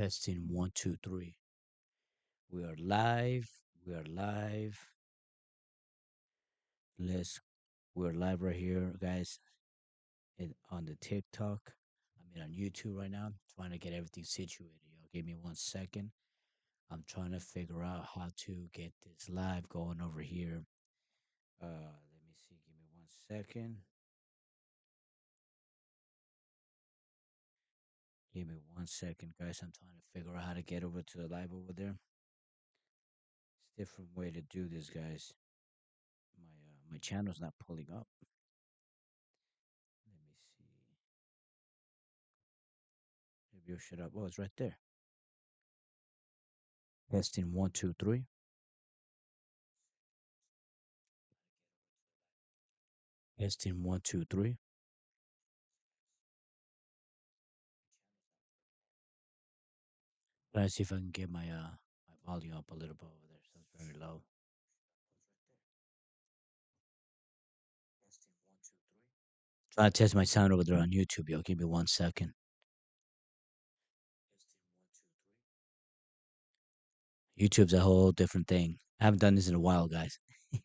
Testing one, two, three. We are live. We are live. Let's. We're live right here, guys. On the TikTok. On YouTube right now. Trying to get everything situated. Y'all, give me 1 second. I'm trying to figure out how to get this live going over here. Let me see. Give me 1 second. Give me 1 second, guys. I'm trying to figure out how to get over to the live over there. It's a different way to do this, guys. My channel's not pulling up. Let me see. Maybe you shut up. Oh, it's right there. Testing one, two, three. Testing one, two, three. Try to see if I can get my volume up a little bit over there. So it's very low. Testing one, two, three. Try to test my sound over there on YouTube. Yo, give me 1 second. YouTube's a whole different thing. I haven't done this in a while, guys. Try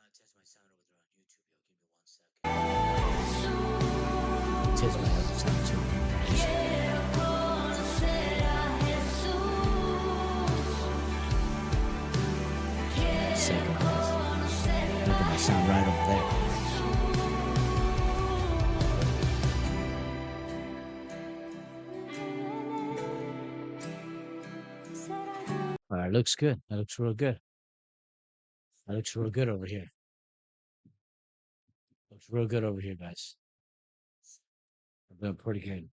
to test my sound over there on YouTube. Yo, give me 1 second. Test my other sound too. Second, guys. Look at my sound right over there. All right, looks good. That looks real good. That looks real good over here. Looks real good over here, guys. We're doing pretty good.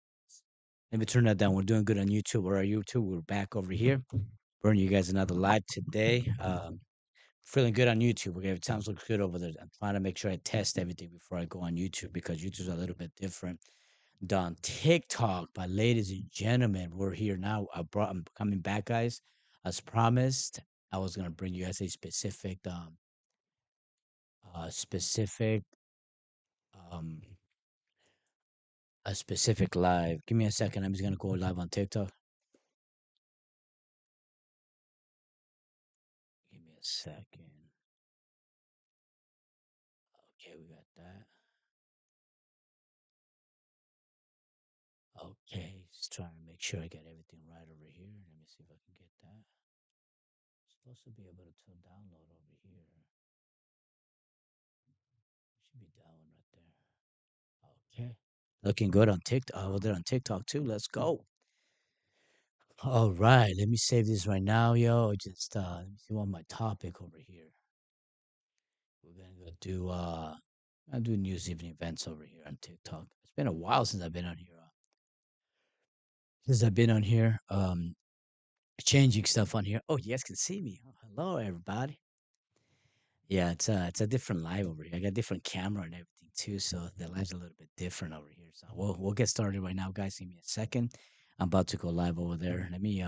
Let me turn that down. We're doing good on YouTube. Or our YouTube, we're back over here. Bringing you guys another live today. Feeling good on YouTube. Okay, it sounds looks good over there. I'm trying to make sure I test everything before I go on YouTube because YouTube's a little bit different than TikTok. But ladies and gentlemen, we're here now. I'm coming back, guys. As promised, I was gonna bring you guys specific um a specific live. Give me a second. I'm just gonna go live on TikTok. Give me a second. Okay, we got that. Okay, just trying to make sure I get everything right over here. Let me see if I can get that. Supposed to be able to download over here. It should be that one right there. Okay. Looking good on TikTok. Over there on TikTok too. Let's go. All right. Let me save this right now, yo. Just let me see what my topic over here. We're gonna go do I do news evening events over here on TikTok. It's been a while since I've been on here. Changing stuff on here. Oh, you guys can see me. Oh, hello, everybody. Yeah, it's a different live over here. I got a different camera and everything too, so the live's a little bit different over here. So we'll get started right now, guys. Give me a second. I'm about to go live over there. Let me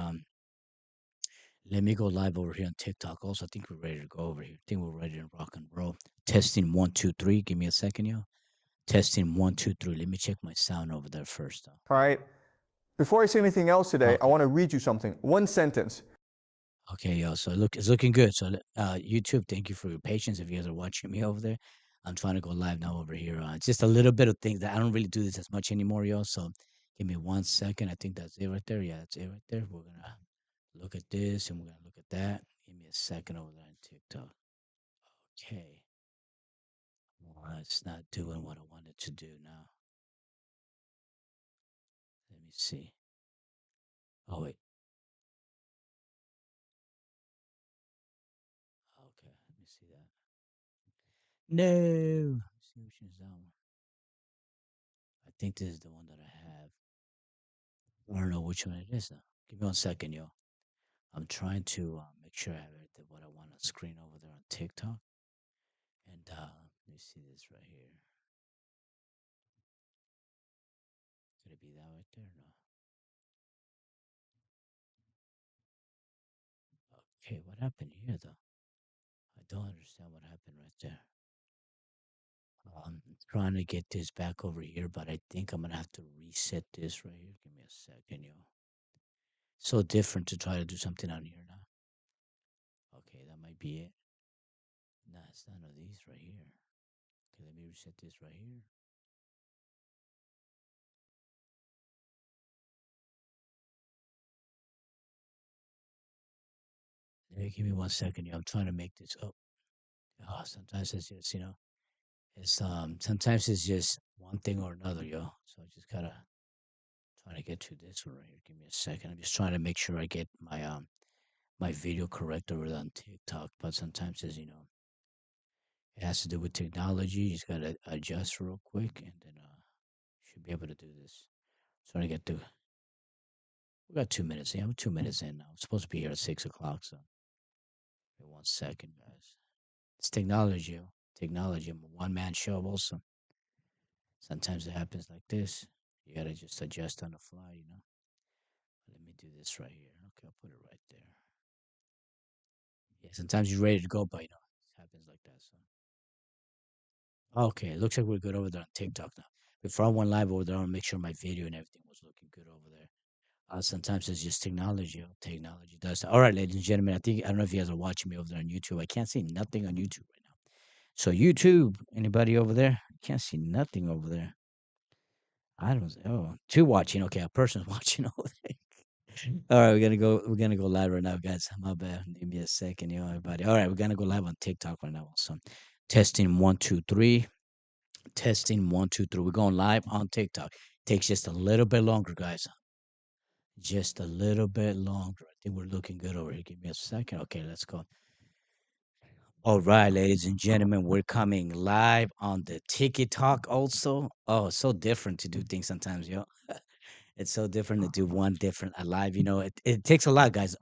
go live over here on TikTok. Also, I think we're ready to go over here. I think we're ready to rock and roll. Testing one, two, three. Give me a second, yo. Testing one, two, three. Let me check my sound over there first, though. All right. Before I say anything else today, I Okay. want to read you something. One sentence. Okay, yo. So it's looking good. So YouTube, thank you for your patience. If you guys are watching me over there, I'm trying to go live now over here. It's just a little bit of things that I don't really do this as much anymore, yo. So give me 1 second. I think that's it right there. Yeah, that's it right there. We're gonna look at this and we're gonna look at that. Give me a second over there on TikTok. Okay. Well, it's not doing what I wanted to do now. Let me see. Oh wait. Okay. Let me see that. No. Let's see which is that one. I think this is the one that I have. I don't know which one it is though. Give me 1 second, yo. I'm trying to make sure I have everything what I want on screen over there on TikTok. And let me see this right here. Could it be that right there? No. Okay, what happened here though? I don't understand what happened right there. Trying to get this back over here, but I think I'm gonna have to reset this right here. Give me a second, yo. So different to try to do something on here now. Okay, that might be it. Nah, it's none of these right here. Okay, let me reset this right here. Hey, give me 1 second, yo. I'm trying to make this up. Sometimes it's just, it's sometimes it's just one thing or another, yo. So I just gotta trying to get to this one right here. Give me a second. I'm just trying to make sure I get my video correct over there on TikTok. But sometimes it's it has to do with technology. You just gotta adjust real quick, and then should be able to do this. Trying to get to. We got 2 minutes. Yeah, I'm 2 minutes in now. I'm supposed to be here at 6 o'clock. So wait 1 second, guys. It's technology, yo. Technology. I'm a one man show also. Sometimes it happens like this. You gotta just adjust on the fly. Let me do this right here. Okay, I'll put it right there. Yeah, sometimes you're ready to go, but it happens like that. So okay, it looks like we're good over there on TikTok now. Before I went live over there, I want to make sure my video and everything was looking good over there. Sometimes it's just technology. Technology does that. All right, ladies and gentlemen, I don't know if you guys are watching me over there on YouTube. I can't see nothing on YouTube right now. So YouTube, anybody over there? Can't see nothing over there. I don't. Oh, two watching. Okay, a person's watching over there. All right, We're gonna go live right now, guys. My bad. Give me a second, everybody. All right, we're gonna go live on TikTok right now. So, testing 1 2 3. Testing 1 2 3. We're going live on TikTok. Takes just a little bit longer, guys. Just a little bit longer. I think we're looking good over here. Give me a second. Okay, let's go. All right, ladies and gentlemen, we're coming live on the TikTok also. Oh, it's so different to do things sometimes, yo. It's so different to do one different alive. It takes a lot, guys.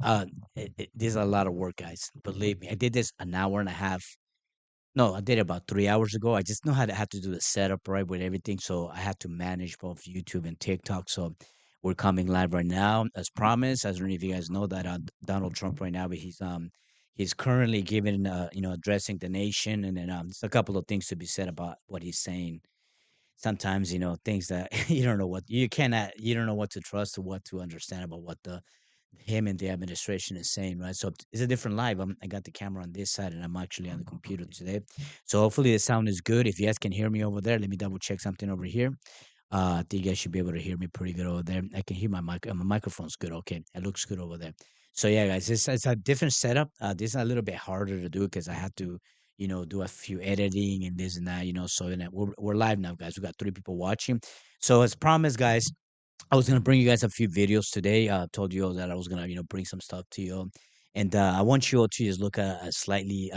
There's a lot of work, guys. Believe me. I did this an hour and a half. No, I did it about 3 hours ago. I just know how to have to do the setup right with everything. So I had to manage both YouTube and TikTok. So we're coming live right now, as promised. I don't know if you guys know that Donald Trump right now, but he's currently giving addressing the nation, and then there's a couple of things to be said about what he's saying. Sometimes things that you don't know what to trust or what to understand about what the him and the administration is saying, right? So it's a different live. I got the camera on this side and I'm actually on the computer today. So hopefully the sound is good. If you guys can hear me over there, let me double check something over here. I think you guys should be able to hear me pretty good over there. I can hear my microphone's good. Okay, it looks good over there. So yeah, guys, it's a different setup. This is a little bit harder to do because I had to, do a few editing and this and that. So we're live now, guys. We got 3 people watching. So as promised, guys, I was gonna bring you guys a few videos today. Told you all that I was gonna, bring some stuff to you, and I want you all to just look at a slightly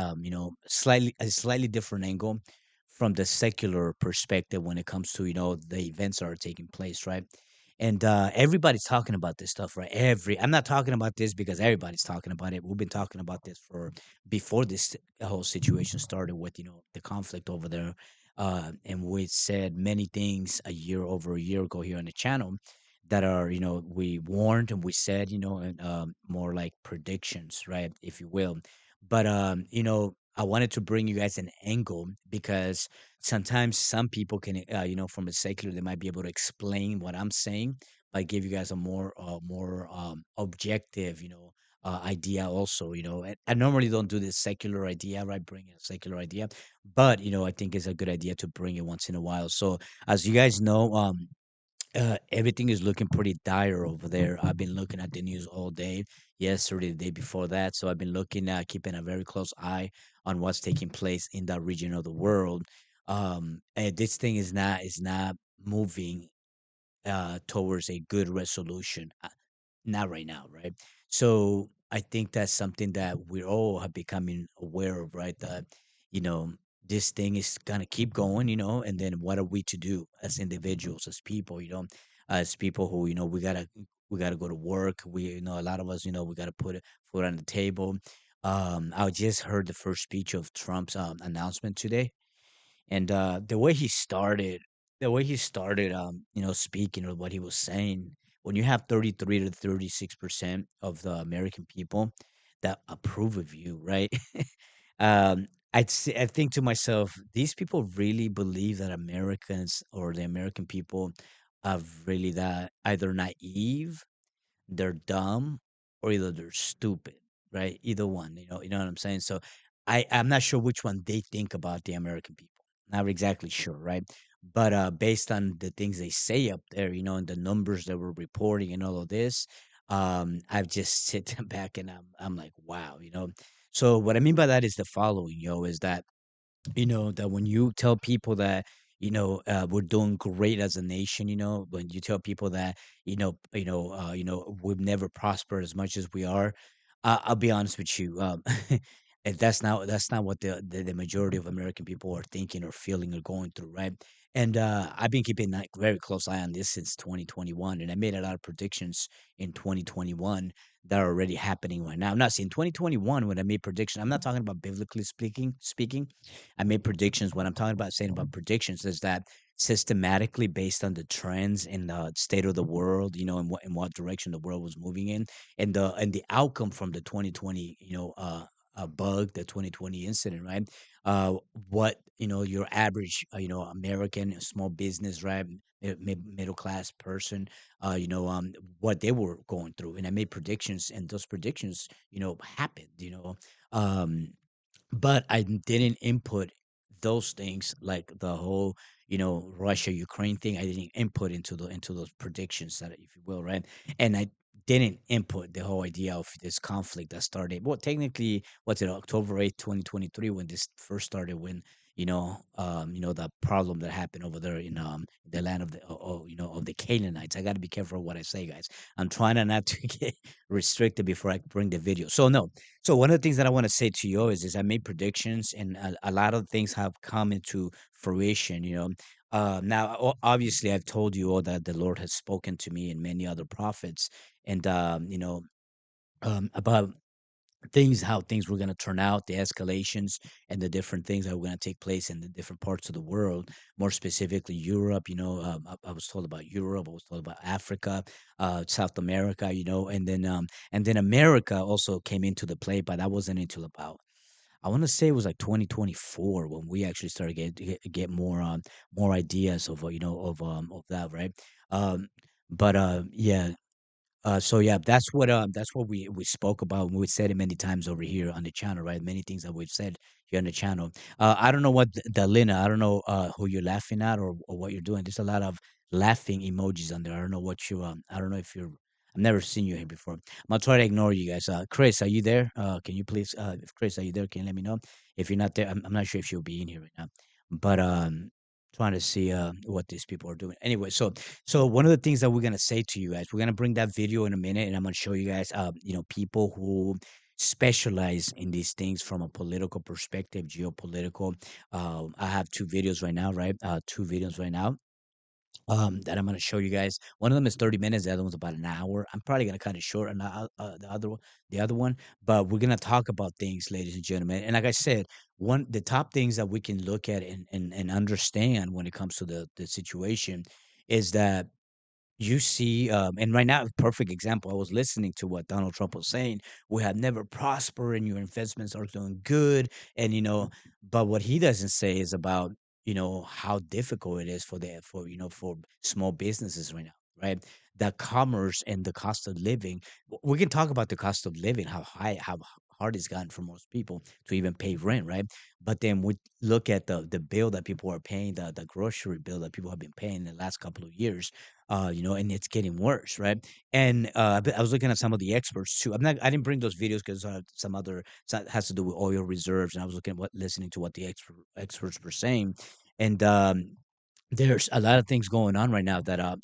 different angle from the secular perspective when it comes to the events that are taking place, right? And everybody's talking about this stuff, right? I'm not talking about this because everybody's talking about it. We've been talking about this for before this whole situation started with the conflict over there, and we said many things over a year ago here on the channel that are we warned and we said and more like predictions, right, if you will. But I wanted to bring you guys an angle because sometimes some people can from a secular they might be able to explain what I'm saying, but give you guys a more objective idea also. I normally don't do this secular idea, right, bring a secular idea, but I think it's a good idea to bring it once in a while. So as you guys know, everything is looking pretty dire over there. I've been looking at the news all day, yesterday, the day before that. So I've been looking at keeping a very close eye on what's taking place in that region of the world. And this thing is not moving towards a good resolution. Not right now, right? So I think that's something that we all have becoming aware of, right? That you know this thing is gonna keep going, and then what are we to do as individuals, as people, as people who we gotta go to work. A lot of us, we gotta put food on the table. I just heard the first speech of Trump's announcement today, and the way he started speaking or what he was saying, when you have 33 to 36% of the American people that approve of you, right? I think to myself, these people really believe that Americans or the American people are really that either naive, they're dumb, or either they're stupid, right? Either one, you know what I'm saying? So I'm not sure which one they think about the American people. Not exactly sure, right? But based on the things they say up there, and the numbers that we're reporting and all of this, I've just sit back and I'm like, wow, So what I mean by that is the following, is that that when you tell people that, we're doing great as a nation, when you tell people that, we've never prospered as much as we are, I'll be honest with you, and that's not what the majority of American people are thinking or feeling or going through, right? And I've been keeping a very close eye on this since 2021, and I made a lot of predictions in 2021 that are already happening right now. I'm not saying 2021 when I made prediction. I'm not talking about biblically speaking. I made predictions. What I'm talking about saying about predictions is that systematically based on the trends in the state of the world, and what direction the world was moving in, and the outcome from the 2020, bug, the 2020 incident, right? What your average, American small business, right? Middle class person, what they were going through, and I made predictions, and those predictions, happened. Um, but I didn't input those things like the whole, Russia Ukraine thing. I didn't input into those predictions that, if you will, right? And I didn't input the whole idea of this conflict that started. Well, technically, what's it, October 8th, 2023, when this first started, when the problem that happened over there in the land of of the Canaanites. I got to be careful of what I say, guys. I'm trying to not to get restricted before I bring the video. So no, so one of the things that I want to say to you is I made predictions, and a lot of things have come into fruition. Now obviously I've told you all that the Lord has spoken to me and many other prophets, and about things, how things were going to turn out, the escalations, and the different things that were going to take place in the different parts of the world, more specifically Europe. I was told about Europe, I was told about Africa, South America, and then America also came into the play, but I wasn't into about, I want to say it was like 2024 when we actually started get more ideas of of that, right? um but yeah, so yeah, that's what we spoke about. And we said it many times over here on the channel, right? Many things that we've said here on the channel. I don't know what the Lina. I don't know who you're laughing at, or what you're doing. There's a lot of laughing emojis on there. I don't know what you. I don't know if you're. I've never seen you here before. I'm gonna try to ignore you guys. Chris, are you there? Can you please? If Chris, are you there? Can you let me know? If you're not there, I'm not sure if you'll be in here right now. But trying to see what these people are doing. Anyway, so one of the things that we're gonna say to you guys, we're gonna bring that video in a minute, and I'm gonna show you guys, people who specialize in these things from a political perspective, geopolitical. I have two videos right now, right? Two videos right now, that I'm gonna show you guys. One of them is 30 minutes, the other one's about an hour. I'm probably gonna cut it short on the other one, but we're gonna talk about things, ladies and gentlemen. And like I said, the top things that we can look at and understand when it comes to the situation is that you see, and right now, perfect example. I was listening to what Donald Trump was saying. We have never prospered, and your investments are doing good. And but what he doesn't say is about how difficult it is for small businesses right now, right? The commerce and the cost of living. We can talk about the cost of living, how high, how hard it's gotten for most people to even pay rent, right? But then we look at the bill that people are paying, the grocery bill that people have been paying in the last couple of years, and it's getting worse, right? And I was looking at some of the experts too. I didn't bring those videos because some other, so it has to do with oil reserves, and I was listening to what the experts were saying, and there's a lot of things going on right now that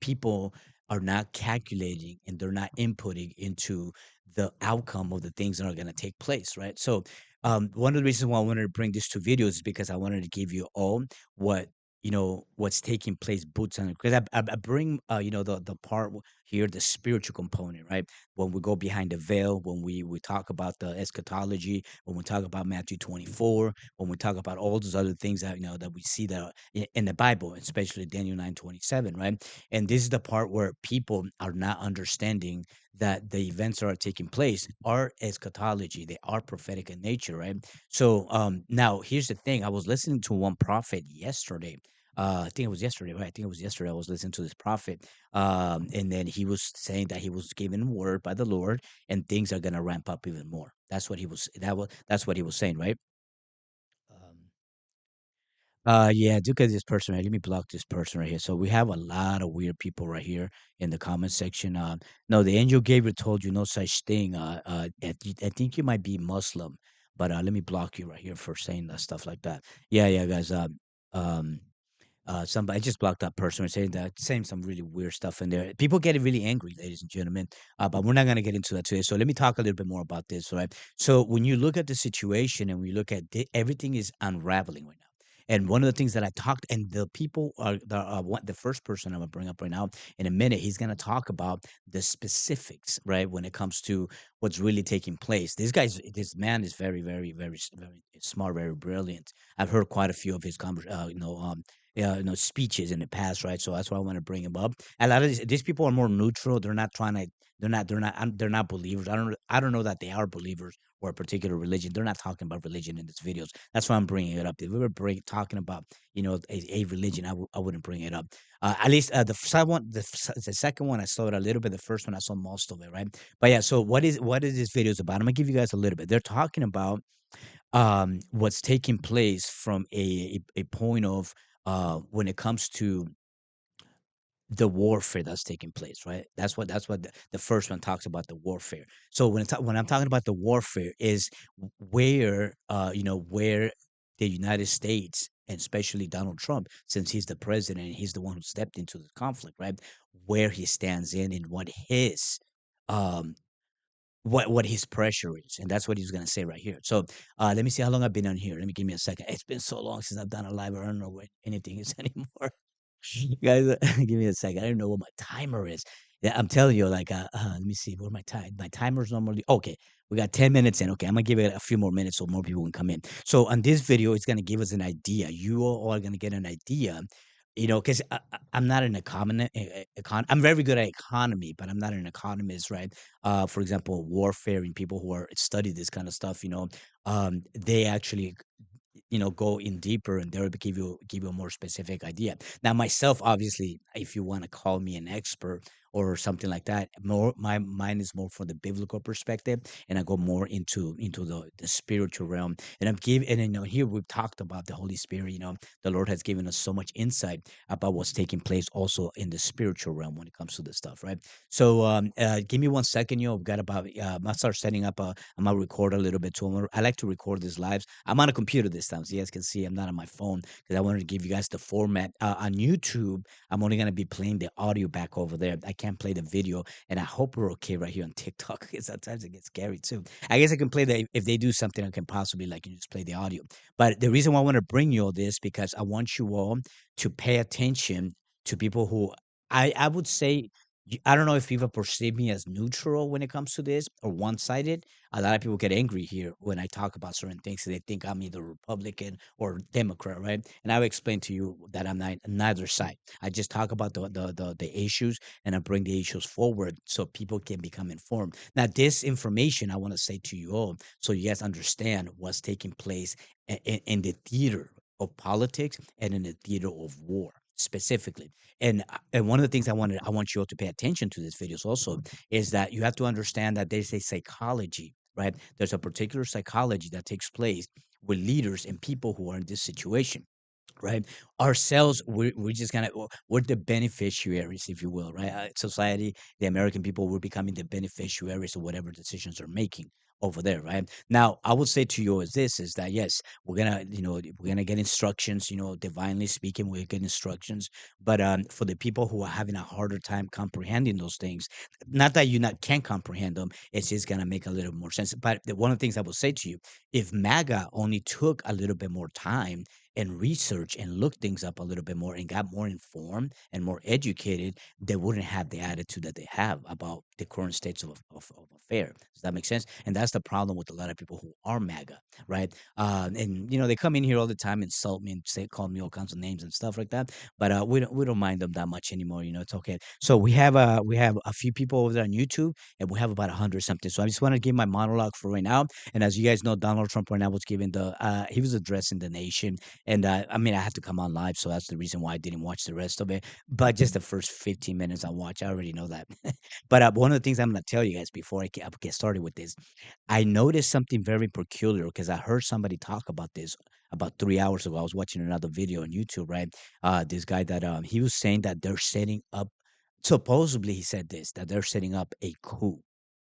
people are not calculating, and they're not inputting into the outcome of the things that are going to take place, right? So one of the reasons why I wanted to bring these two videos is because I wanted to give you all what what's taking place, boots on, because I bring the part here, the spiritual component, right? When we go behind the veil, when we talk about the eschatology, when we talk about Matthew 24, when we talk about all those other things that that we see that are in the Bible, especially Daniel 9:27, right? And this is the part where people are not understanding that the events that are taking place are eschatology. They are prophetic in nature, right? So now here's the thing. I was listening to one prophet yesterday. I think it was yesterday, right? I think it was yesterday. I was listening to this prophet, and then he was saying that he was given word by the Lord, and things are gonna ramp up even more. That's what he was. That's what he was saying, right? Um, yeah, look at this person right. Let me block this person right here. So we have a lot of weird people right here in the comment section. No, the angel Gabriel told you no such thing. I think you might be Muslim, but let me block you right here for saying that stuff like that. Yeah, yeah, guys. Um, somebody I just blocked that person and saying some really weird stuff in there. People getting really angry, ladies and gentlemen. But we're not gonna get into that today. So let me talk a little bit more about this, right? So when you look at the situation and we look at everything is unraveling right now. And one of the things that I talked, and the people are the first person I'm gonna bring up right now in a minute. He's gonna talk about the specifics, right, when it comes to what's really taking place. This man is very, very, very, very smart, very brilliant. I've heard quite a few of his speeches in the past, right? So that's why I want to bring him up. A lot of these people are more neutral. They're not trying to. They're not believers. I don't know that they are believers or a particular religion. They're not talking about religion in these videos. That's why I'm bringing it up. If we were talking about a religion, I wouldn't bring it up. At least the second one I saw it a little bit. The first one I saw most of it, right? But yeah. So what is this video about? I'm gonna give you guys a little bit. They're talking about what's taking place from a point of when it comes to the warfare that's taking place, right? That's what the first one talks about, the warfare. So when I'm talking about the warfare is where where the United States, and especially Donald Trump, since he's the president and he's the one who stepped into the conflict, right? Where he stands in and um what his pressure is, and that's what he's gonna say right here. So let me see how long I've been on here. Let me give me a second. It's been so long since I've done a live. I don't know what anything is anymore. Guys, give me a second. I don't know what my timer is. Yeah, I'm telling you, like, let me see where my timer's normally. Okay, we got 10 minutes in. Okay, I'm gonna give it a few more minutes so more people can come in. So on this video, it's gonna give us an idea. You all are gonna get an idea. Because I'm not an I'm very good at economy, but I'm not an economist, right? For example, warfare and people who are study this kind of stuff, they actually go in deeper and they'll give you a more specific idea. Now myself, obviously, if you want to call me an expert or something like that, more my mind is more from the biblical perspective, and I go more into the spiritual realm. And here we've talked about the Holy Spirit. The Lord has given us so much insight about what's taking place also in the spiritual realm when it comes to this stuff, right? So give me 1 second. I've got about I start setting up. I'm gonna record a little bit too. I like to record these lives. I'm on a computer this time, so you guys can see I'm not on my phone because I wanted to give you guys the format. On YouTube, I'm only gonna be playing the audio back over there. I can't play the video, and I hope we're okay right here on TikTok because sometimes it gets scary too. I guess I can play the if they do something, I can possibly just play the audio. But the reason why I want to bring you all this because I want you all to pay attention to people who I would say I don't know if people perceive me as neutral when it comes to this or one sided. A lot of people get angry here when I talk about certain things. They think I'm either Republican or Democrat, right? And I've explained to you that I'm not neither side. I just talk about the issues and I bring the issues forward so people can become informed. Now, this information I want to say to you all so you guys understand what's taking place in the theater of politics and in the theater of war specifically. And one of the things I want you all to pay attention to this videos also is that you have to understand that there's a psychology, right? There's a particular psychology that takes place with leaders and people who are in this situation, right? Ourselves, we're just gonna we're the beneficiaries, if you will, right? Society, the American people, we're becoming the beneficiaries of whatever decisions they're making over there, right? Now I would say to you is that yes, we're gonna get instructions, divinely speaking, we get instructions. But for the people who are having a harder time comprehending those things, not that you not can't comprehend them, it's just gonna make a little more sense. But one of the things I will say to you, if MAGA only took a little bit more time and research and look things up a little bit more and got more informed and more educated, they wouldn't have the attitude that they have about the current states of affair. Does that make sense? And that's the problem with a lot of people who are MAGA, right? And they come in here all the time, insult me, and say, call me all kinds of names and stuff like that. But we don't mind them that much anymore. It's okay. So we have a few people over there on YouTube, and we have about 100 something. So I just want to give my monologue for right now. And as you guys know, Donald Trump right now was giving he was addressing the nation, and I mean, I had to come on live, so that's the reason why I didn't watch the rest of it. But just the first 15 minutes I watched, I already know that. But one of the things I'm going to tell you guys before I get started with this, I noticed something very peculiar because I heard somebody talk about this about 3 hours ago. I was watching another video on YouTube, right? This guy that he was saying that they're setting up. Supposedly, he said this that they're setting up a coup,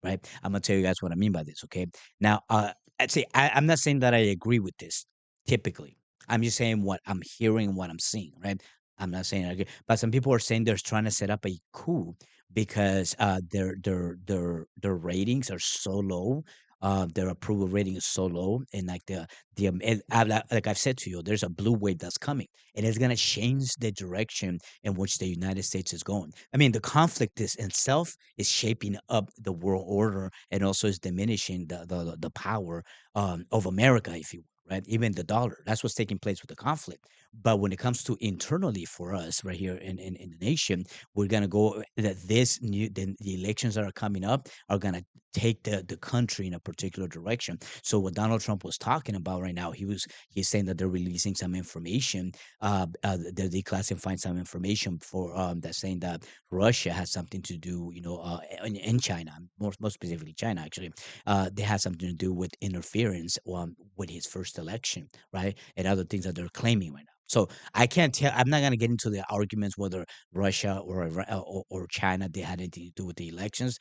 right? I'm gonna tell you guys what I mean by this. Okay. Now, I'd say I'm not saying that I agree with this. Typically, I'm just saying what I'm hearing and what I'm seeing. Right. I'm not saying I agree, but some people are saying they're trying to set up a coup because their ratings are so low. Their approval rating is so low, and like like I've said to you, there's a blue wave that's coming, and it's gonna change the direction in which the United States is going. I mean, the conflict is itself is shaping up the world order and also is diminishing the power of America, if you will. Right, even the dollar. That's what's taking place with the conflict. But when it comes to internally for us, right here in the nation, we're gonna go that the elections that are coming up are gonna take the country in a particular direction. So what Donald Trump was talking about right now, he's saying that they're releasing some information, they're declassifying some information for that's saying that Russia has something to do, in China, more specifically China, actually. They had something to do with interference with his first election, right? And other things that they're claiming right now. So I can't tell. I'm not going to get into the arguments whether Russia or China they had anything to do with the elections.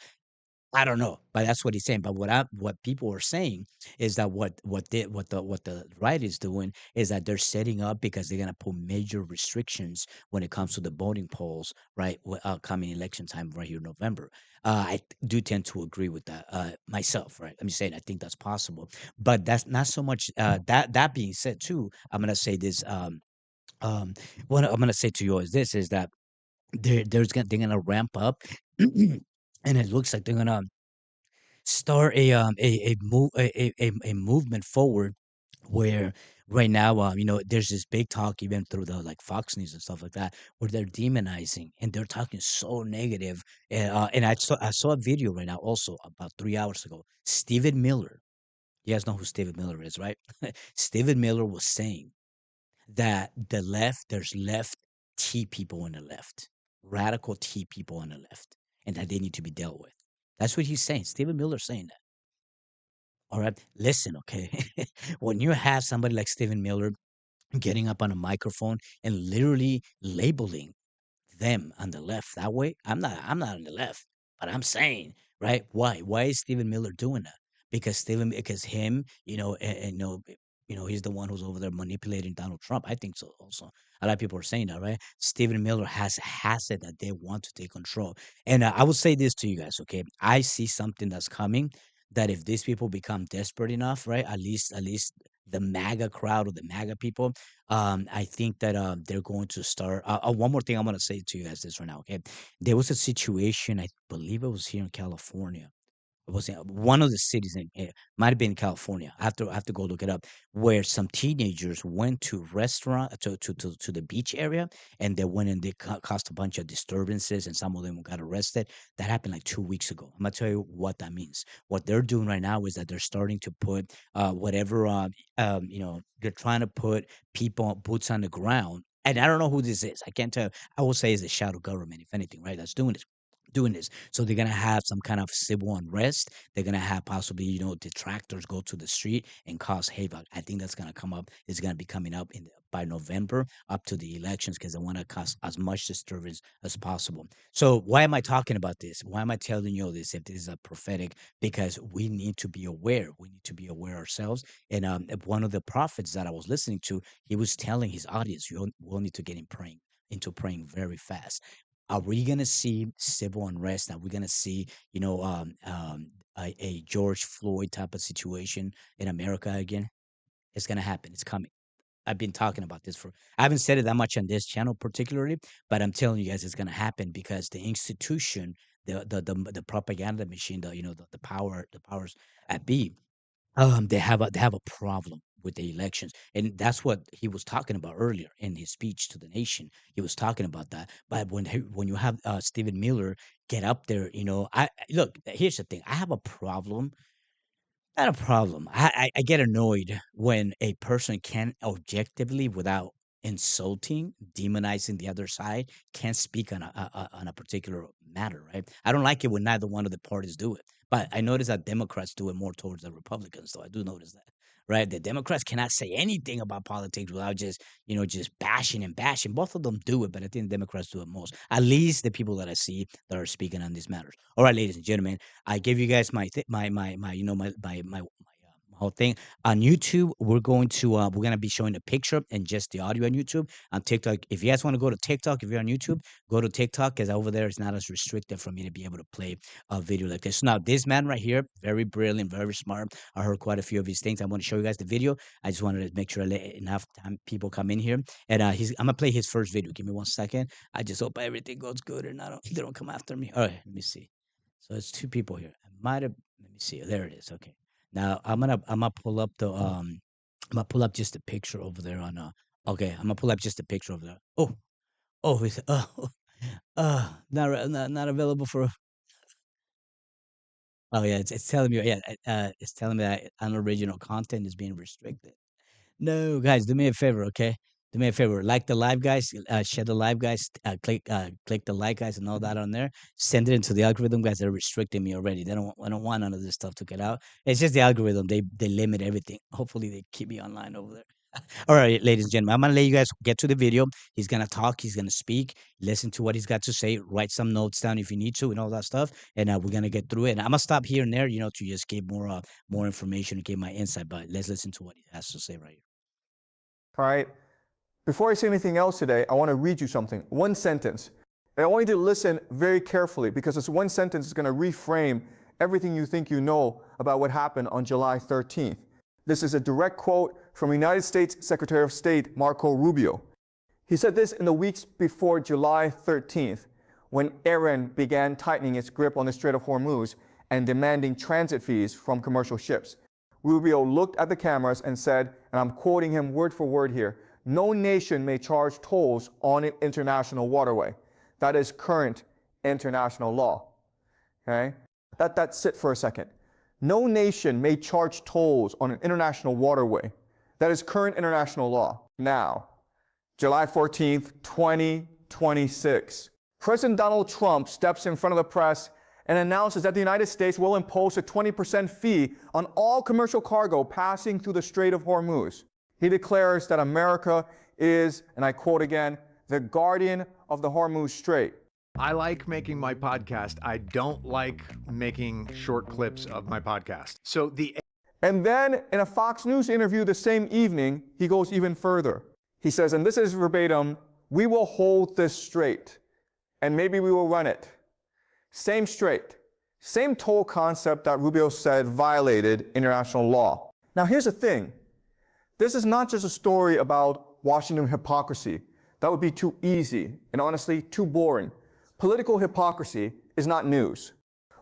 I don't know, but that's what he's saying. But what people are saying is that what the right is doing is that they're setting up because they're gonna put major restrictions when it comes to the voting polls, right? Coming election time right here in November. Do tend to agree with that myself, right? I'm just saying I think that's possible, but that's not so much. That being said, too, I'm gonna say this. Um, what I'm gonna say to you is this: is that they're gonna ramp up, and it looks like they're gonna start a movement forward where right now there's this big talk even through the like Fox News and stuff like that where they're demonizing and they're talking so negative and I saw a video right now also about 3 hours ago. Stephen Miller, you guys know who Stephen Miller is, right? Stephen Miller was saying that there's left T people on the left, radical T people on the left, and that they need to be dealt with. That's what he's saying. Stephen Miller saying that. All right. Listen, okay. When you have somebody like Stephen Miller getting up on a microphone and literally labeling them on the left that way, I'm not on the left, but I'm saying, right? Why is Stephen Miller doing that? Because him, he's the one who's over there manipulating Donald Trump. I think so also. A lot of people are saying that, right? Stephen Miller has said that they want to take control. And I will say this to you guys, okay? I see something that's coming that if these people become desperate enough, right? At least the MAGA crowd or the MAGA people, I think that they're going to start. One more thing I'm going to say to you guys this right now. Okay, there was a situation. I believe it was here in California. It was in one of the cities in it might have been in California. I have to go look it up. Where some teenagers went to restaurant to the beach area, and they went and they caused a bunch of disturbances, and some of them got arrested. That happened like 2 weeks ago. I'm gonna tell you what that means. What they're doing right now is that they're starting to put whatever they're trying to put people boots on the ground. And I don't know who this is. I can't tell. I will say it's the shadow government, if anything, right? That's doing this. So they're gonna have some kind of civil unrest. They're gonna have possibly, detractors go to the street and cause havoc. I think that's gonna come up. It's gonna be coming up by November up to the elections because they want to cause as much disturbance as possible. So why am I talking about this? Why am I telling you this? If this is a prophetic, because we need to be aware. We need to be aware ourselves. And one of the prophets that I was listening to, he was telling his audience, we all need to get into praying very fast. Are we gonna see civil unrest? Are we gonna see, a George Floyd type of situation in America again? It's gonna happen. It's coming. I've been talking about this I haven't said it that much on this channel particularly, but I'm telling you guys it's gonna happen because the institution the propaganda machine, the powers at be, they have a problem with the elections, and that's what he was talking about earlier in his speech to the nation. He was talking about that. But when you have Stephen Miller get up there, look. Here's the thing: I have a problem, not a problem. I get annoyed when a person can objectively, without insulting, demonizing the other side, can speak on on a particular matter, right? I don't like it when neither one of the parties do it. But I notice that Democrats do it more towards the Republicans, though. I do notice that, right? The Democrats cannot say anything about politics without just bashing and bashing. Both of them do it, but I think the Democrats do it most. At least the people that I see that are speaking on these matters. All right, ladies and gentlemen, I gave you guys my my whole thing on YouTube. We're gonna be showing a picture and just the audio on YouTube. On TikTok, if you guys want to go to TikTok, if you're on YouTube, go to TikTok, because over there it's not as restricted for me to be able to play a video like this. Now, this man right here, very brilliant, very smart. I heard quite a few of his things. I want to show you guys the video. I just wanted to make sure I let enough time people come in here, and I'm gonna play his first video. Give me 1 second. I just hope everything goes good and they don't come after me. All right, let me see. So it's two people here. I might have. Let me see. There it is. Okay. Now I'm gonna pull up I'm gonna pull up just a picture over there on Okay, I'm gonna pull up just a picture over there. It's not available for. Oh yeah, it's telling me, yeah, it's telling me that unoriginal content is being restricted. No, guys, do me a favor, okay? Do me a favor, like the live, guys. Share the live, guys. Click the like, guys, and all that on there. Send it into the algorithm, guys. They're restricting me already. I don't want none of this stuff to get out. It's just the algorithm. They limit everything. Hopefully, they keep me online over there. All right, ladies and gentlemen, I'm gonna let you guys get to the video. He's gonna talk. He's gonna speak. Listen to what he's got to say. Write some notes down if you need to, and all that stuff. And we're gonna get through it. And I'm gonna stop here and there, to just give more information and give my insight. But let's listen to what he has to say right here. All right. Before I say anything else today, I want to read you something. One sentence. And I want you to listen very carefully, because this one sentence is going to reframe everything you think you know about what happened on July 13th. This is a direct quote from United States Secretary of State Marco Rubio. He said this in the weeks before July 13th, when Iran began tightening its grip on the Strait of Hormuz and demanding transit fees from commercial ships. Rubio looked at the cameras and said, and I'm quoting him word for word here, "No nation may charge tolls on an international waterway. That is current international law." Okay? Let that sit for a second. No nation may charge tolls on an international waterway. That is current international law. Now, July 14th, 2026. President Donald Trump steps in front of the press and announces that the United States will impose a 20% fee on all commercial cargo passing through the Strait of Hormuz. He declares that America is, and I quote again, the guardian of the Hormuz Strait. I like making my podcast. I don't like making short clips of my podcast. And then in a Fox News interview the same evening, he goes even further. He says, and this is verbatim, "We will hold this strait, and maybe we will run it." Same strait, same toll concept that Rubio said violated international law. Now here's the thing. This is not just a story about Washington hypocrisy. That would be too easy and honestly too boring. Political hypocrisy is not news.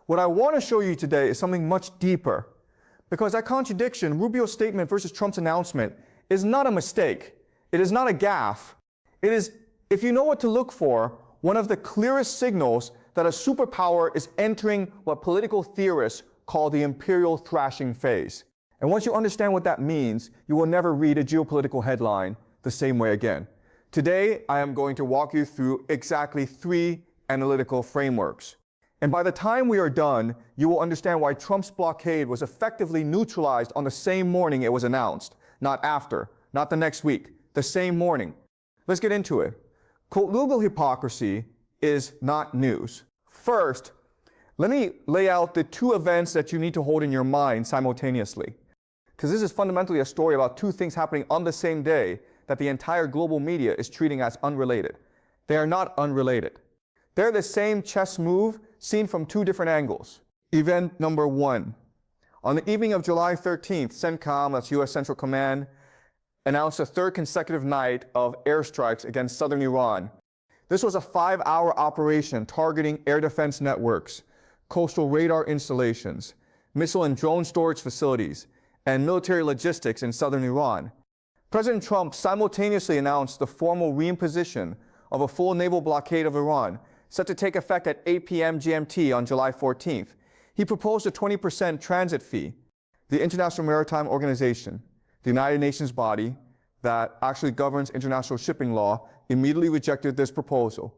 What I want to show you today is something much deeper, because that contradiction, Rubio's statement versus Trump's announcement, is not a mistake. It is not a gaffe. It is, if you know what to look for, one of the clearest signals that a superpower is entering what political theorists call the imperial thrashing phase. And once you understand what that means, you will never read a geopolitical headline the same way again. Today, I am going to walk you through exactly 3 analytical frameworks. And by the time we are done, you will understand why Trump's blockade was effectively neutralized on the same morning it was announced, not after, not the next week, the same morning. Let's get into it. Legal hypocrisy is not news. First, let me lay out the 2 events that you need to hold in your mind simultaneously, because this is fundamentally a story about 2 things happening on the same day that the entire global media is treating as unrelated. They are not unrelated. They're the same chess move seen from 2 different angles. Event number 1. On the evening of July 13th, CENTCOM, that's U.S. Central Command, announced a 3rd consecutive night of airstrikes against southern Iran. This was a 5-hour operation targeting air defense networks, coastal radar installations, missile and drone storage facilities, and military logistics in southern Iran. President Trump simultaneously announced the formal reimposition of a full naval blockade of Iran, set to take effect at 8 p.m. GMT on July 14th. He proposed a 20% transit fee. The International Maritime Organization, the United Nations body that actually governs international shipping law, immediately rejected this proposal.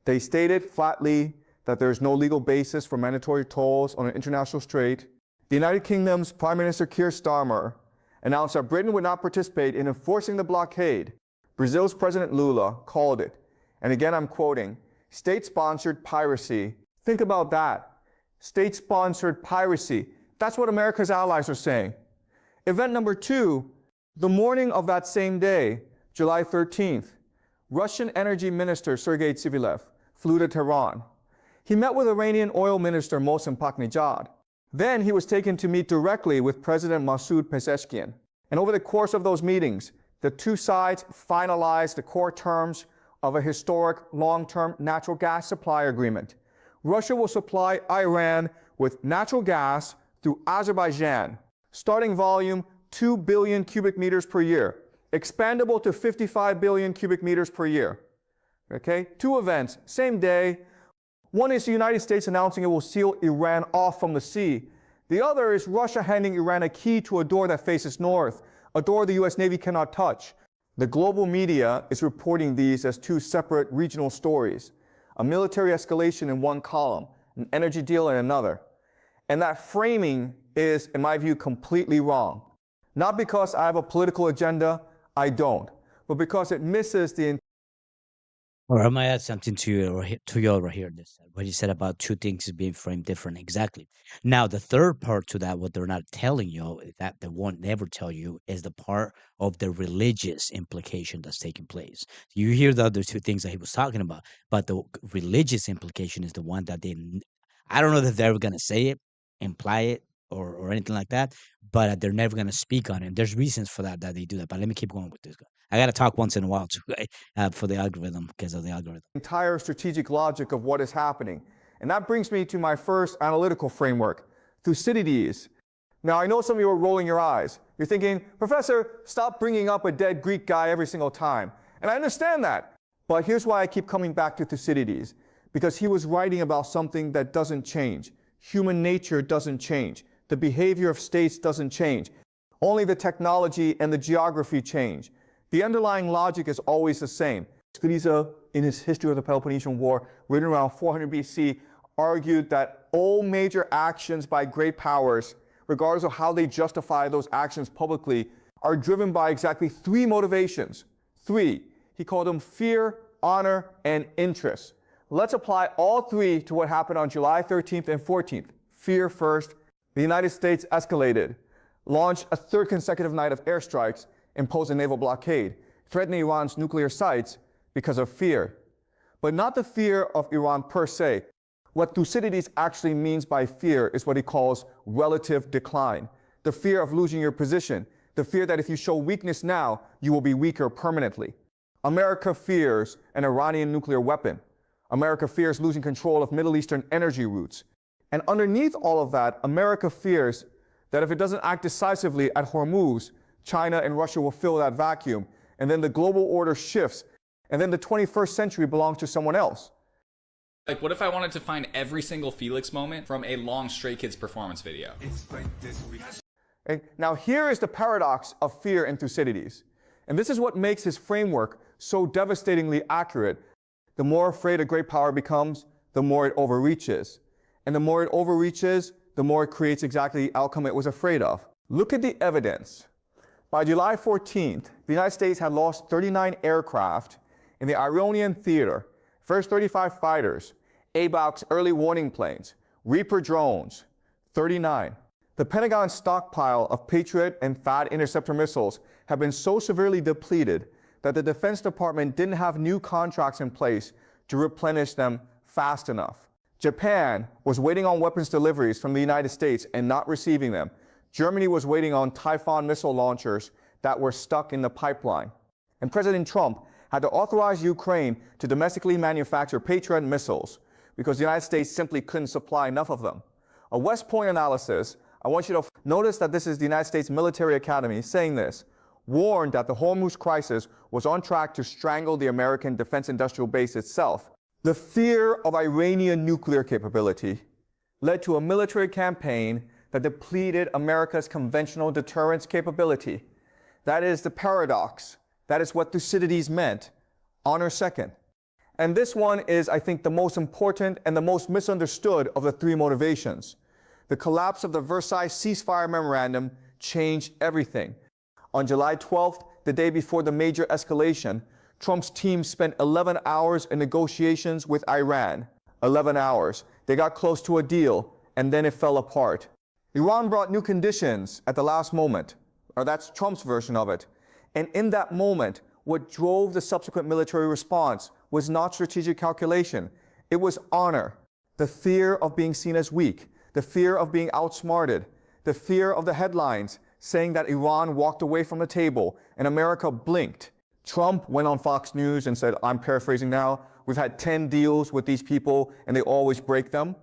They stated flatly that there is no legal basis for mandatory tolls on an international strait. The United Kingdom's Prime Minister Keir Starmer announced that Britain would not participate in enforcing the blockade. Brazil's President Lula called it, and again I'm quoting, state-sponsored piracy. Think about that. State-sponsored piracy. That's what America's allies are saying. Event number 2, the morning of that same day, July 13th, Russian Energy Minister Sergei Tsivilev flew to Tehran. He met with Iranian Oil Minister Mohsen Paknejad. Then he was taken to meet directly with President Masoud Pezeshkian. And over the course of those meetings, the two sides finalized the core terms of a historic long-term natural gas supply agreement. Russia will supply Iran with natural gas through Azerbaijan, starting volume 2 billion cubic meters per year, expandable to 55 billion cubic meters per year. Okay, 2 events, same day. One is the United States announcing it will seal Iran off from the sea. The other is Russia handing Iran a key to a door that faces north, a door the US Navy cannot touch. The global media is reporting these as 2 separate regional stories, a military escalation in one column, an energy deal in another. And that framing is, in my view, completely wrong. Not because I have a political agenda, I don't, but because it misses the. Or I might add something to you right here. This what you said about 2 things being framed different. Exactly. Now the third part to that, what they're not telling you, that they won't never tell you, is the part of the religious implication that's taking place. You hear the other 2 things that he was talking about, but the religious implication is the one that I don't know that they're gonna say it, imply it, or anything like that, but they're never gonna speak on it. There's reasons for that they do that. But let me keep going with this. I gotta talk once in a while too, for the algorithm, because of the algorithm. Entire strategic logic of what is happening. And that brings me to my first analytical framework, Thucydides. Now, I know some of you are rolling your eyes. You're thinking, Professor, stop bringing up a dead Greek guy every single time. And I understand that. But here's why I keep coming back to Thucydides. Because he was writing about something that doesn't change. Human nature doesn't change. The behavior of states doesn't change. Only the technology and the geography change. The underlying logic is always the same. Thucydides, in his History of the Peloponnesian War, written around 400 BC, argued that all major actions by great powers, regardless of how they justify those actions publicly, are driven by exactly 3 motivations. 3. He called them fear, honor, and interest. Let's apply all 3 to what happened on July 13th and 14th. Fear first. The United States escalated, launched a 3rd consecutive night of airstrikes, imposed a naval blockade, threatening Iran's nuclear sites because of fear. But not the fear of Iran per se. What Thucydides actually means by fear is what he calls relative decline. The fear of losing your position. The fear that if you show weakness now, you will be weaker permanently. America fears an Iranian nuclear weapon. America fears losing control of Middle Eastern energy routes. And underneath all of that, America fears that if it doesn't act decisively at Hormuz, China and Russia will fill that vacuum, and then the global order shifts, and then the 21st century belongs to someone else. Like, what if I wanted to find every single Felix moment from a long Stray Kids performance video? And now here is the paradox of fear in Thucydides. And this is what makes his framework so devastatingly accurate. The more afraid a great power becomes, the more it overreaches. And the more it overreaches, the more it creates exactly the outcome it was afraid of. Look at the evidence. By July 14th, the United States had lost 39 aircraft in the Ionian theater, first 35 fighters, ABOX early warning planes, Reaper drones, 39. The Pentagon's stockpile of Patriot and THAAD interceptor missiles have been so severely depleted that the Defense Department didn't have new contracts in place to replenish them fast enough. Japan was waiting on weapons deliveries from the United States and not receiving them. Germany was waiting on Typhoon missile launchers that were stuck in the pipeline. And President Trump had to authorize Ukraine to domestically manufacture Patriot missiles because the United States simply couldn't supply enough of them. A West Point analysis, I want you to notice that this is the United States Military Academy saying this, warned that the Hormuz crisis was on track to strangle the American defense industrial base itself. The fear of Iranian nuclear capability led to a military campaign that depleted America's conventional deterrence capability. That is the paradox. That is what Thucydides meant. Honor second. And this one is, I think, the most important and the most misunderstood of the three motivations. The collapse of the Versailles ceasefire memorandum changed everything. On July 12th, the day before the major escalation, Trump's team spent 11 hours in negotiations with Iran. 11 hours. They got close to a deal, and then it fell apart. Iran brought new conditions at the last moment, or that's Trump's version of it. And in that moment, what drove the subsequent military response was not strategic calculation. It was honor, the fear of being seen as weak, the fear of being outsmarted, the fear of the headlines saying that Iran walked away from the table and America blinked. Trump went on Fox News and said, I'm paraphrasing now, we've had 10 deals with these people and they always break them.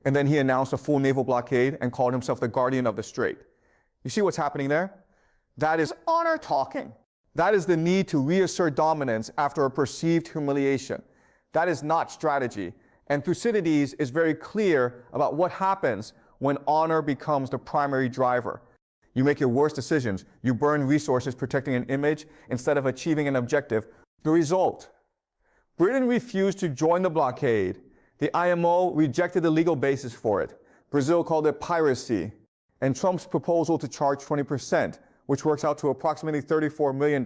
And then he announced a full naval blockade and called himself the guardian of the strait. You see what's happening there? That is honor talking. That is the need to reassert dominance after a perceived humiliation. That is not strategy. And Thucydides is very clear about what happens when honor becomes the primary driver. You make your worst decisions. You burn resources protecting an image instead of achieving an objective. The result, Britain refused to join the blockade. The IMO rejected the legal basis for it. Brazil called it piracy. And Trump's proposal to charge 20%, which works out to approximately $34 million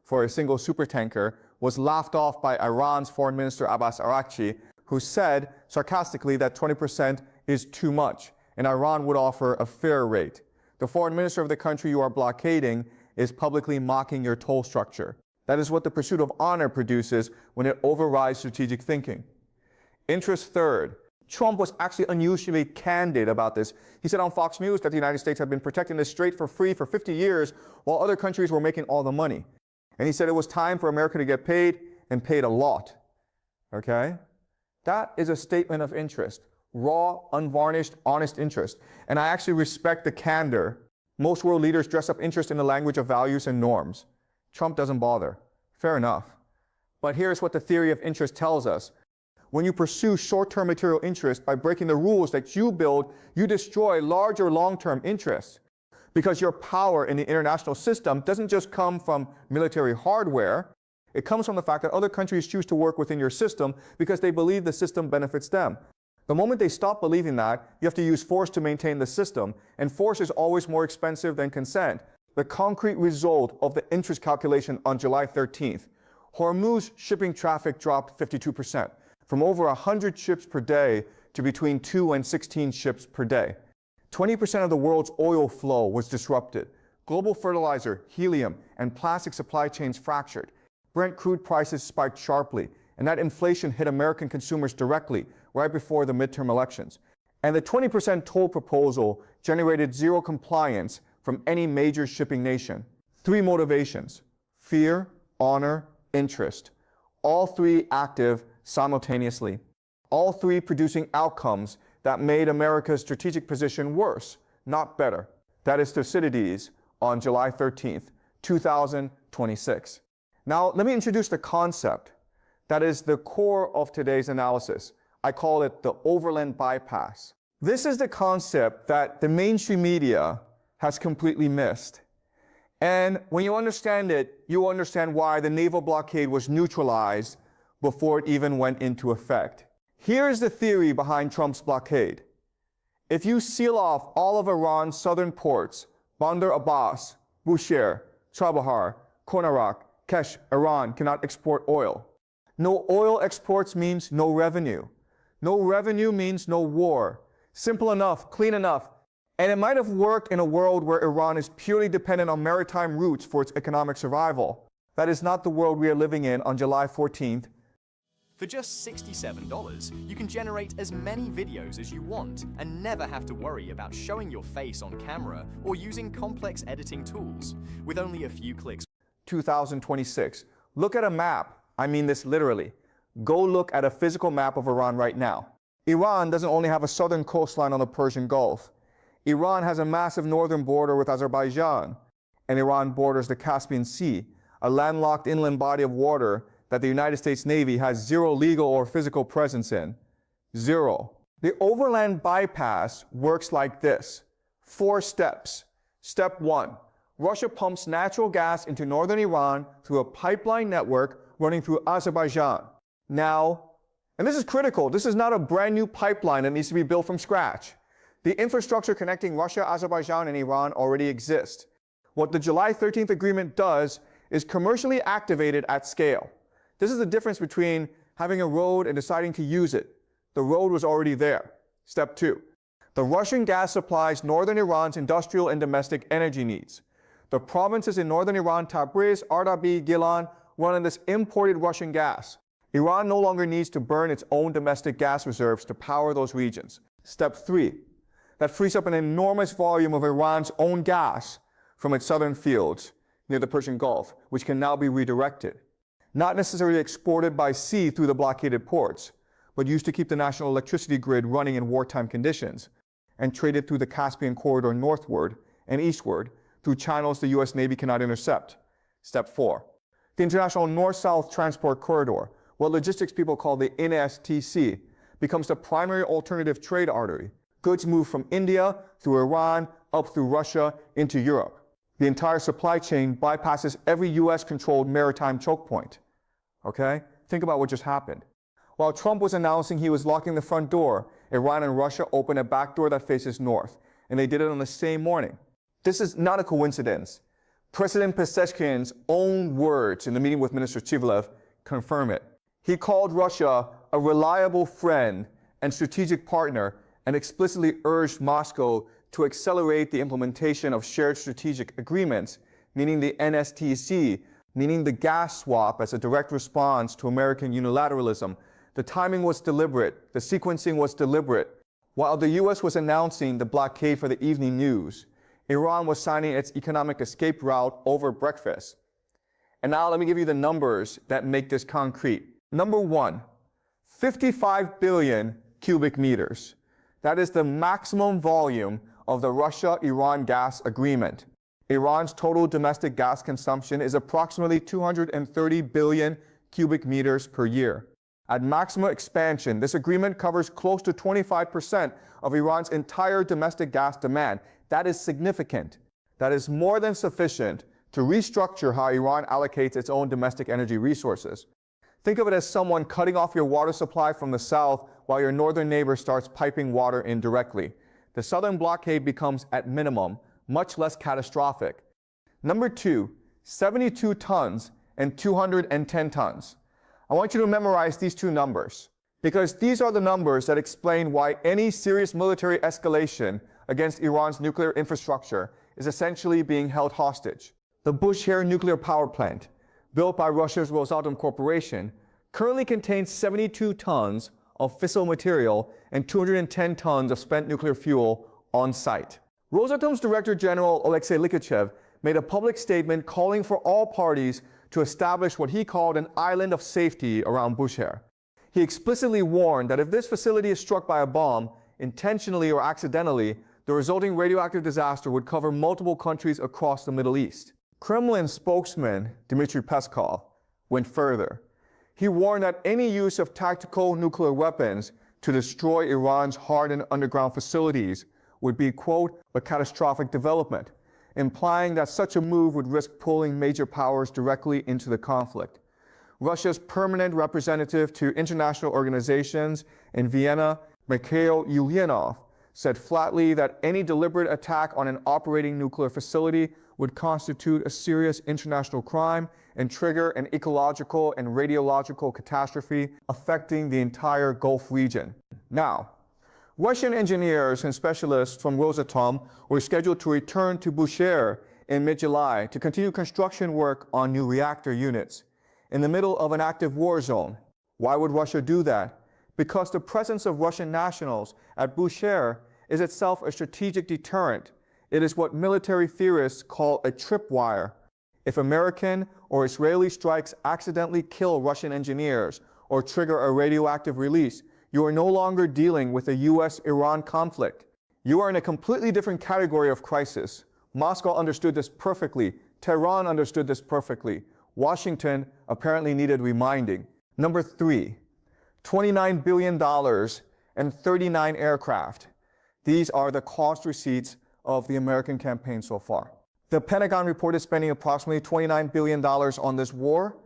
for a single supertanker, was laughed off by Iran's Foreign Minister Abbas Araghchi, who said sarcastically that 20% is too much, and Iran would offer a fair rate. The foreign minister of the country you are blockading is publicly mocking your toll structure. That is what the pursuit of honor produces when it overrides strategic thinking. Interest third. Trump was actually unusually candid about this. He said on Fox News that the United States had been protecting the strait for free for 50 years while other countries were making all the money. And he said it was time for America to get paid, and paid a lot. Okay? That is a statement of interest. Raw, unvarnished, honest interest. And I actually respect the candor. Most world leaders dress up interest in the language of values and norms. Trump doesn't bother. Fair enough. But here's what the theory of interest tells us. When you pursue short-term material interest by breaking the rules that you build, you destroy larger long-term interests. Because your power in the international system doesn't just come from military hardware. It comes from the fact that other countries choose to work within your system because they believe the system benefits them. The moment they stop believing that, you have to use force to maintain the system, and force is always more expensive than consent. The concrete result of the interest calculation on July 13th, Hormuz shipping traffic dropped 52%. From over 100 ships per day to between 2 and 16 ships per day. 20% of the world's oil flow was disrupted. Global fertilizer, helium, and plastic supply chains fractured. Brent crude prices spiked sharply, and that inflation hit American consumers directly right before the midterm elections. And the 20% toll proposal generated zero compliance from any major shipping nation. Three motivations: fear, honor, interest. All three active simultaneously. All three producing outcomes that made America's strategic position worse, not better. That is Thucydides on July 13th, 2026. Now, let me introduce the concept that is the core of today's analysis. I call it the overland bypass. This is the concept that the mainstream media has completely missed. And when you understand it, you understand why the naval blockade was neutralized before it even went into effect. Here's the theory behind Trump's blockade. If you seal off all of Iran's southern ports, Bandar Abbas, Bushehr, Chabahar, Konarak, Kesh, Iran cannot export oil. No oil exports means no revenue. No revenue means no war. Simple enough, clean enough. And it might have worked in a world where Iran is purely dependent on maritime routes for its economic survival. That is not the world we are living in on July 14th. For just $67, you can generate as many videos as you want and never have to worry about showing your face on camera or using complex editing tools. With only a few clicks. 2026. Look at a map. I mean this literally. Go look at a physical map of Iran right now. Iran doesn't only have a southern coastline on the Persian Gulf. Iran has a massive northern border with Azerbaijan, and Iran borders the Caspian Sea, a landlocked inland body of water that the United States Navy has zero legal or physical presence in. Zero. The overland bypass works like this. 4 steps. Step 1. Russia pumps natural gas into northern Iran through a pipeline network running through Azerbaijan. Now, and this is critical, this is not a brand new pipeline that needs to be built from scratch. The infrastructure connecting Russia, Azerbaijan, and Iran already exists. What the July 13th agreement does is commercially activated at scale. This is the difference between having a road and deciding to use it. The road was already there. Step 2. The Russian gas supplies northern Iran's industrial and domestic energy needs. The provinces in northern Iran, Tabriz, Ardabil, Gilan, run on this imported Russian gas. Iran no longer needs to burn its own domestic gas reserves to power those regions. Step 3. That frees up an enormous volume of Iran's own gas from its southern fields near the Persian Gulf, which can now be redirected. Not necessarily exported by sea through the blockaded ports, but used to keep the national electricity grid running in wartime conditions, and traded through the Caspian corridor northward and eastward through channels the US Navy cannot intercept. Step 4. The International North-South Transport Corridor, what logistics people call the NSTC, becomes the primary alternative trade artery. Goods move from India through Iran up through Russia into Europe. The entire supply chain bypasses every US-controlled maritime choke point. Okay? Think about what just happened. While Trump was announcing he was locking the front door, Iran and Russia opened a back door that faces north, and they did it on the same morning. This is not a coincidence. President Pezeshkian's own words in the meeting with Minister Chivilev confirm it. He called Russia a reliable friend and strategic partner and explicitly urged Moscow to accelerate the implementation of shared strategic agreements, meaning the NSTC, meaning the gas swap as a direct response to American unilateralism. The timing was deliberate. The sequencing was deliberate. While the US was announcing the blockade for the evening news, Iran was signing its economic escape route over breakfast. And now let me give you the numbers that make this concrete. Number 1, 55 billion cubic meters. That is the maximum volume of the Russia-Iran gas agreement. Iran's total domestic gas consumption is approximately 230 billion cubic meters per year. At maximum expansion, this agreement covers close to 25% of Iran's entire domestic gas demand. That is significant. That is more than sufficient to restructure how Iran allocates its own domestic energy resources. Think of it as someone cutting off your water supply from the south while your northern neighbor starts piping water in directly. The southern blockade becomes, at minimum, much less catastrophic. Number 2, 72 tons and 210 tons. I want you to memorize these two numbers, because these are the numbers that explain why any serious military escalation against Iran's nuclear infrastructure is essentially being held hostage. The Bushehr nuclear power plant, built by Russia's Rosatom Corporation, currently contains 72 tons of fissile material and 210 tons of spent nuclear fuel on site. Rosatom's Director General Alexei Likachev made a public statement calling for all parties to establish what he called an island of safety around Bushehr. He explicitly warned that if this facility is struck by a bomb, intentionally or accidentally, the resulting radioactive disaster would cover multiple countries across the Middle East. Kremlin spokesman Dmitry Peskov went further. He warned that any use of tactical nuclear weapons to destroy Iran's hardened underground facilities would be, quote, a catastrophic development, implying that such a move would risk pulling major powers directly into the conflict. Russia's permanent representative to international organizations in Vienna, Mikhail Ulyanov, said flatly that any deliberate attack on an operating nuclear facility would constitute a serious international crime and trigger an ecological and radiological catastrophe affecting the entire Gulf region. Now, Russian engineers and specialists from Rosatom were scheduled to return to Bushehr in mid-July to continue construction work on new reactor units in the middle of an active war zone. Why would Russia do that? Because the presence of Russian nationals at Bushehr is itself a strategic deterrent. It is what military theorists call a tripwire. If American or Israeli strikes accidentally kill Russian engineers or trigger a radioactive release, you are no longer dealing with a US-Iran conflict. You are in a completely different category of crisis. Moscow understood this perfectly. Tehran understood this perfectly. Washington apparently needed reminding. Number 3, $29 billion and 39 aircraft. These are the cost receipts of the American campaign so far. The Pentagon reported spending approximately $29 billion on this war,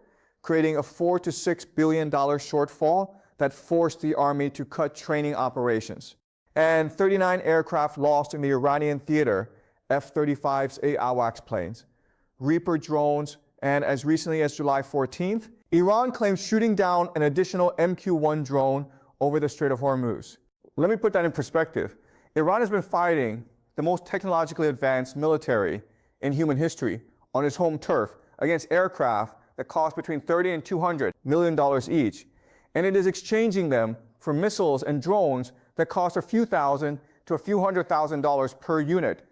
creating a $4 to $6 billion shortfall that forced the Army to cut training operations. And 39 aircraft lost in the Iranian theater, F-35s, AWACS planes, Reaper drones, and as recently as July 14th, Iran claims shooting down an additional MQ-1 drone over the Strait of Hormuz. Let me put that in perspective. Iran has been fighting the most technologically advanced military in human history on its home turf against aircraft that cost between $30 and $200 million each. And it is exchanging them for missiles and drones that cost a few thousand to a few $100,000 per unit.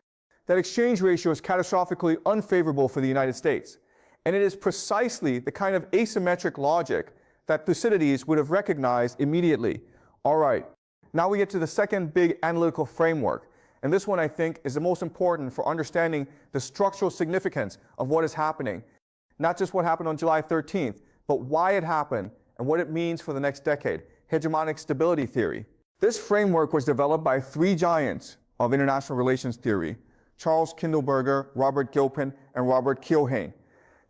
That exchange ratio is catastrophically unfavorable for the United States. And it is precisely the kind of asymmetric logic that Thucydides would have recognized immediately. All right, now we get to the second big analytical framework. And this one, I think, is the most important for understanding the structural significance of what is happening. Not just what happened on July 13th, but why it happened and what it means for the next decade. Hegemonic stability theory. This framework was developed by 3 giants of international relations theory: Charles Kindleberger, Robert Gilpin, and Robert Keohane.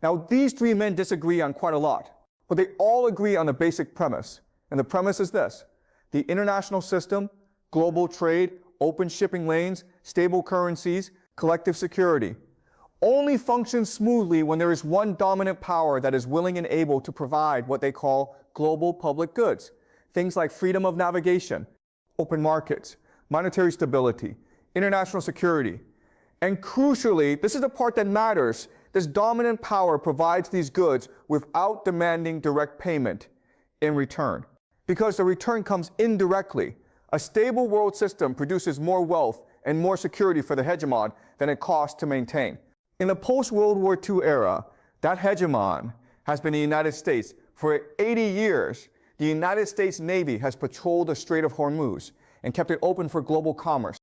Now, these 3 men disagree on quite a lot, but they all agree on the basic premise. And the premise is this: the international system, global trade, open shipping lanes, stable currencies, collective security, only functions smoothly when there is one dominant power that is willing and able to provide what they call global public goods. Things like freedom of navigation, open markets, monetary stability, international security. And crucially, this is the part that matters, this dominant power provides these goods without demanding direct payment in return, because the return comes indirectly. A stable world system produces more wealth and more security for the hegemon than it costs to maintain. In the post-World War II era, that hegemon has been the United States. For 80 years, the United States Navy has patrolled the Strait of Hormuz and kept it open for global commerce.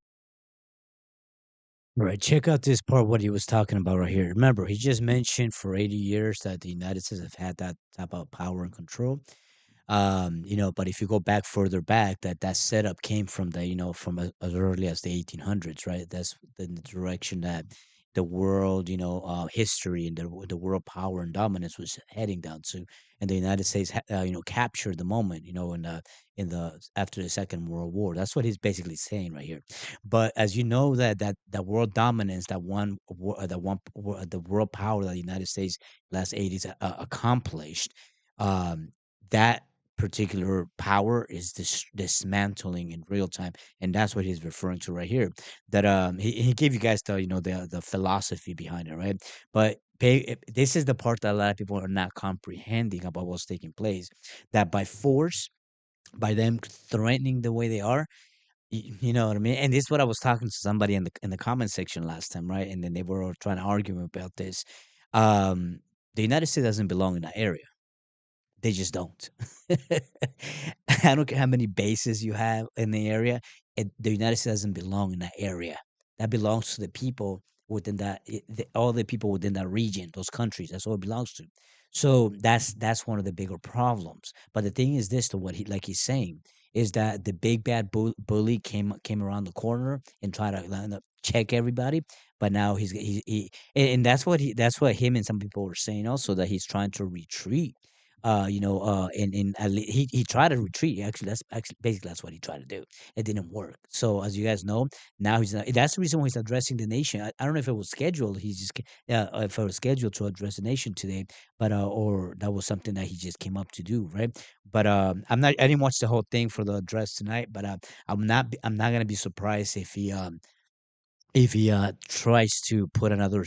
All right, check out this part, what he was talking about right here. Remember, he just mentioned for 80 years that the United States have had that type of power and control. But if you go back further back, that setup came from from as early as the 1800s, right? That's the direction that the world, history and the world power and dominance was heading down to, and the United States, captured the moment, in the after the Second World War. That's what he's basically saying right here. But as you know, that world dominance, the world power that the United States last 80s accomplished, that particular power is dismantling in real time, and that's what he's referring to right here. That he gave you guys the philosophy behind it, right? But this is the part that a lot of people are not comprehending about what's taking place. That by force, by them threatening the way they are, you know what I mean. And this is what I was talking to somebody in the comment section last time, right? And then they were all trying to argue about this. Um, the United States doesn't belong in that area. They just don't. I don't care how many bases you have in the area. The United States doesn't belong in that area. That belongs to the people within all the people within that region, those countries. That's all it belongs to. So that's one of the bigger problems. But the thing is this: to what he's saying is that the big bad bully came around the corner and tried to check everybody. But now and that's what him and some people were saying also, that he's trying to retreat, and he tried to retreat. Actually, that's what he tried to do. It didn't work. So as you guys know, now he's not. That's the reason why he's addressing the nation. I don't know if it was scheduled. If it was scheduled to address the nation today, but or that was something that he just came up to do, right? But I'm not. I didn't watch the whole thing for the address tonight, but I'm not gonna be surprised if he tries to put another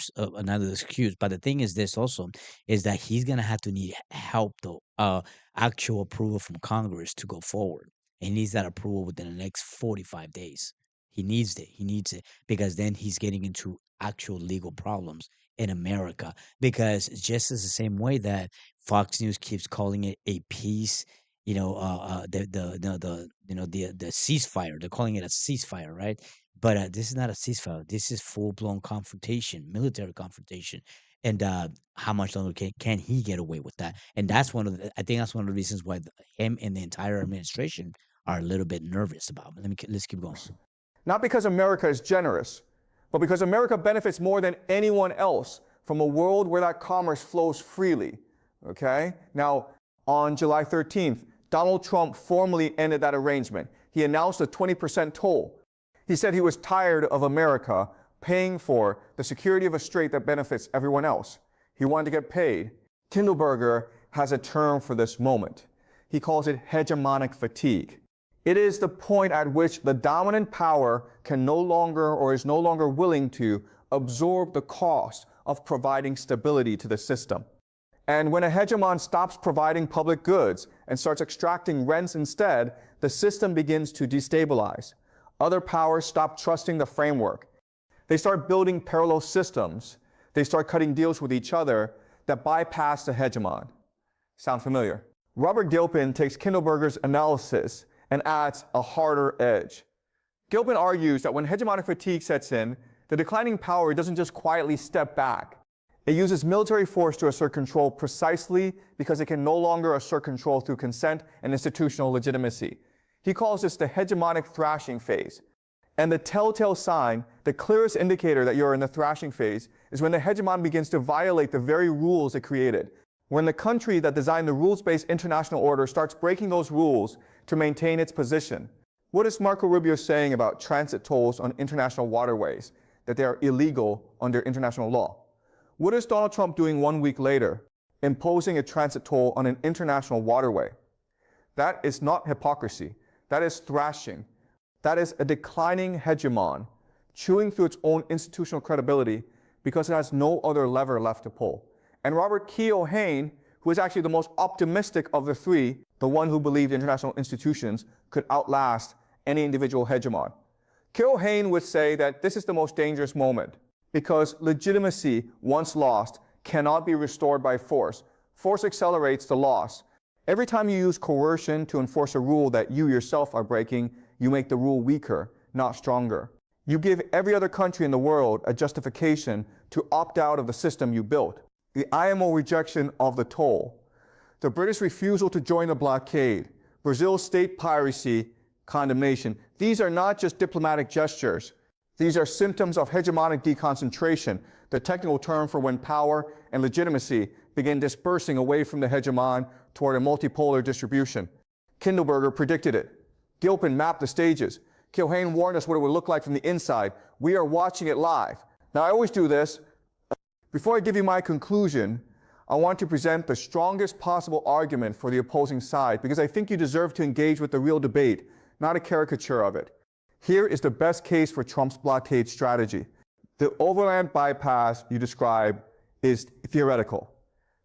excuse. But the thing is this also, is that he's gonna have to need help, though, actual approval from Congress to go forward, and he needs that approval within the next 45 days. He needs it. He needs it because then he's getting into actual legal problems in America. Because just as the same way that Fox News keeps calling it a peace, the ceasefire. They're calling it a ceasefire, right? But this is not a ceasefire. This is full blown confrontation, military confrontation. And how much longer can he get away with that? And that's I think that's one of the reasons why him and the entire administration are a little bit nervous about. But let's keep going. Not because America is generous, but because America benefits more than anyone else from a world where that commerce flows freely. Okay? Now, on July 13th, Donald Trump formally ended that arrangement. He announced a 20% toll. He said he was tired of America paying for the security of a strait that benefits everyone else. He wanted to get paid. Kindleberger has a term for this moment. He calls it hegemonic fatigue. It is the point at which the dominant power can no longer or is no longer willing to absorb the cost of providing stability to the system. And when a hegemon stops providing public goods and starts extracting rents instead, the system begins to destabilize. Other powers stop trusting the framework. They start building parallel systems. They start cutting deals with each other that bypass the hegemon. Sound familiar? Robert Gilpin takes Kindleberger's analysis and adds a harder edge. Gilpin argues that when hegemonic fatigue sets in, the declining power doesn't just quietly step back. It uses military force to assert control precisely because it can no longer assert control through consent and institutional legitimacy. He calls this the hegemonic thrashing phase. And the telltale sign, the clearest indicator that you're in the thrashing phase, is when the hegemon begins to violate the very rules it created. When the country that designed the rules-based international order starts breaking those rules to maintain its position. What is Marco Rubio saying about transit tolls on international waterways, that they are illegal under international law? What is Donald Trump doing 1 week later, imposing a transit toll on an international waterway? That is not hypocrisy. That is thrashing. That is a declining hegemon, chewing through its own institutional credibility because it has no other lever left to pull. And Robert Keohane, who is actually the most optimistic of the three, the one who believed international institutions could outlast any individual hegemon. Keohane would say that this is the most dangerous moment because legitimacy, once lost, cannot be restored by force. Force accelerates the loss. Every time you use coercion to enforce a rule that you yourself are breaking, you make the rule weaker, not stronger. You give every other country in the world a justification to opt out of the system you built. The IMO rejection of the toll, the British refusal to join the blockade, Brazil's state piracy condemnation, these are not just diplomatic gestures. These are symptoms of hegemonic deconcentration, the technical term for when power and legitimacy begin dispersing away from the hegemon toward a multipolar distribution. Kindleberger predicted it. Gilpin mapped the stages. Keohane warned us what it would look like from the inside. We are watching it live. Now, I always do this. Before I give you my conclusion, I want to present the strongest possible argument for the opposing side because I think you deserve to engage with the real debate, not a caricature of it. Here is the best case for Trump's blockade strategy. The overland bypass you describe is theoretical.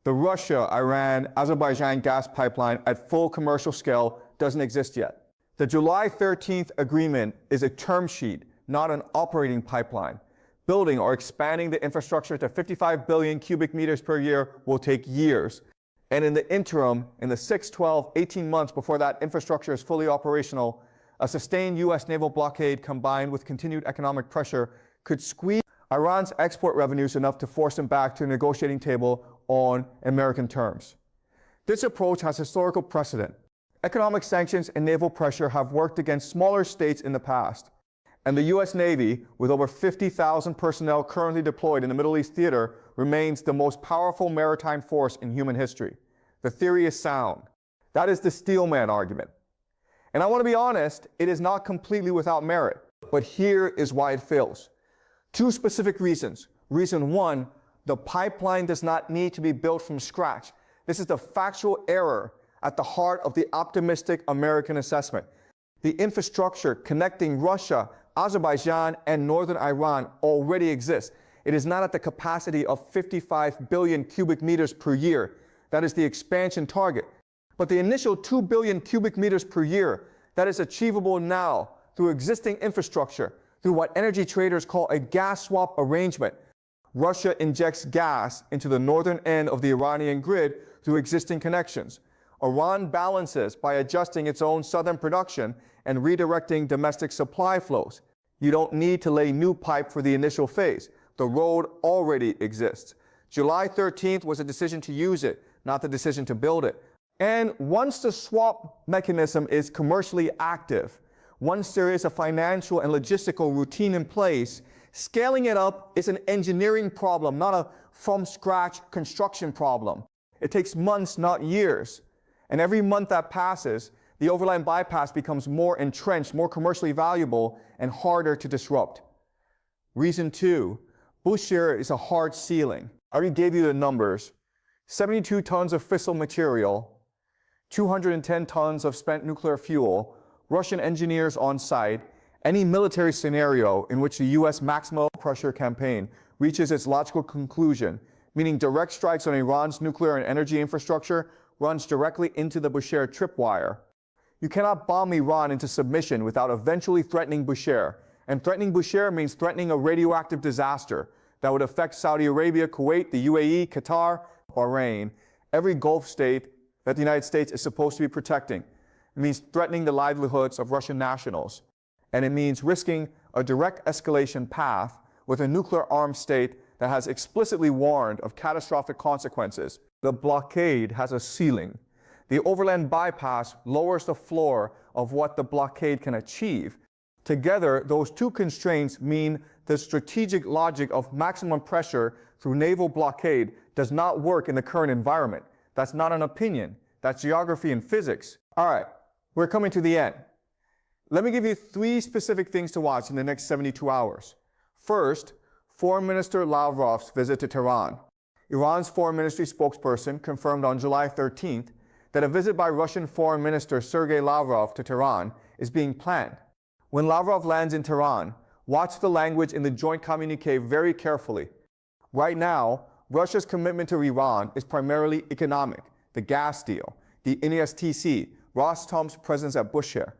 The Russia, Iran, Azerbaijan gas pipeline at full commercial scale doesn't exist yet. The July 13th agreement is a term sheet, not an operating pipeline. Building or expanding the infrastructure to 55 billion cubic meters per year will take years. And in the interim, in the 6, 12, 18 months before that infrastructure is fully operational, a sustained U.S. naval blockade combined with continued economic pressure could squeeze Iran's export revenues enough to force them back to a negotiating table on American terms. This approach has historical precedent. Economic sanctions and naval pressure have worked against smaller states in the past. And the U.S. Navy, with over 50,000 personnel currently deployed in the Middle East theater, remains the most powerful maritime force in human history. The theory is sound. That is the steelman argument. And I want to be honest, it is not completely without merit. But here is why it fails. Two specific reasons. Reason one, the pipeline does not need to be built from scratch. This is the factual error at the heart of the optimistic American assessment. The infrastructure connecting Russia, Azerbaijan, and northern Iran already exists. It is not at the capacity of 55 billion cubic meters per year. That is the expansion target. But the initial 2 billion cubic meters per year, that is achievable now. through existing infrastructure, through what energy traders call a gas swap arrangement. Russia injects gas into the northern end of the Iranian grid through existing connections. Iran balances by adjusting its own southern production and redirecting domestic supply flows. You don't need to lay new pipe for the initial phase. The road already exists. July 13th was a decision to use it, not the decision to build it. And once the swap mechanism is commercially active, once there is a financial and logistical routine in place, scaling it up is an engineering problem, not a from-scratch construction problem. It takes months, not years. And every month that passes, the overland bypass becomes more entrenched, more commercially valuable, and harder to disrupt. Reason 2, Bushehr is a hard ceiling. I already gave you the numbers. 72 tons of fissile material, 210 tons of spent nuclear fuel, Russian engineers on site. Any military scenario in which the U.S. maximum pressure campaign reaches its logical conclusion, meaning direct strikes on Iran's nuclear and energy infrastructure, runs directly into the Bushehr tripwire. You cannot bomb Iran into submission without eventually threatening Bushehr. And threatening Bushehr means threatening a radioactive disaster that would affect Saudi Arabia, Kuwait, the UAE, Qatar, Bahrain, every Gulf state that the United States is supposed to be protecting. It means threatening the livelihoods of Russian nationals. And it means risking a direct escalation path with a nuclear-armed state that has explicitly warned of catastrophic consequences. The blockade has a ceiling. The overland bypass lowers the floor of what the blockade can achieve. Together, those two constraints mean the strategic logic of maximum pressure through naval blockade does not work in the current environment. That's not an opinion. That's geography and physics. All right, we're coming to the end. Let me give you 3 specific things to watch in the next 72 hours. First, Foreign Minister Lavrov's visit to Tehran. Iran's Foreign Ministry spokesperson confirmed on July 13th that a visit by Russian Foreign Minister Sergei Lavrov to Tehran is being planned. When Lavrov lands in Tehran, watch the language in the joint communique very carefully. Right now, Russia's commitment to Iran is primarily economic, the gas deal, the NESTC, Rostom's presence at Bushehr.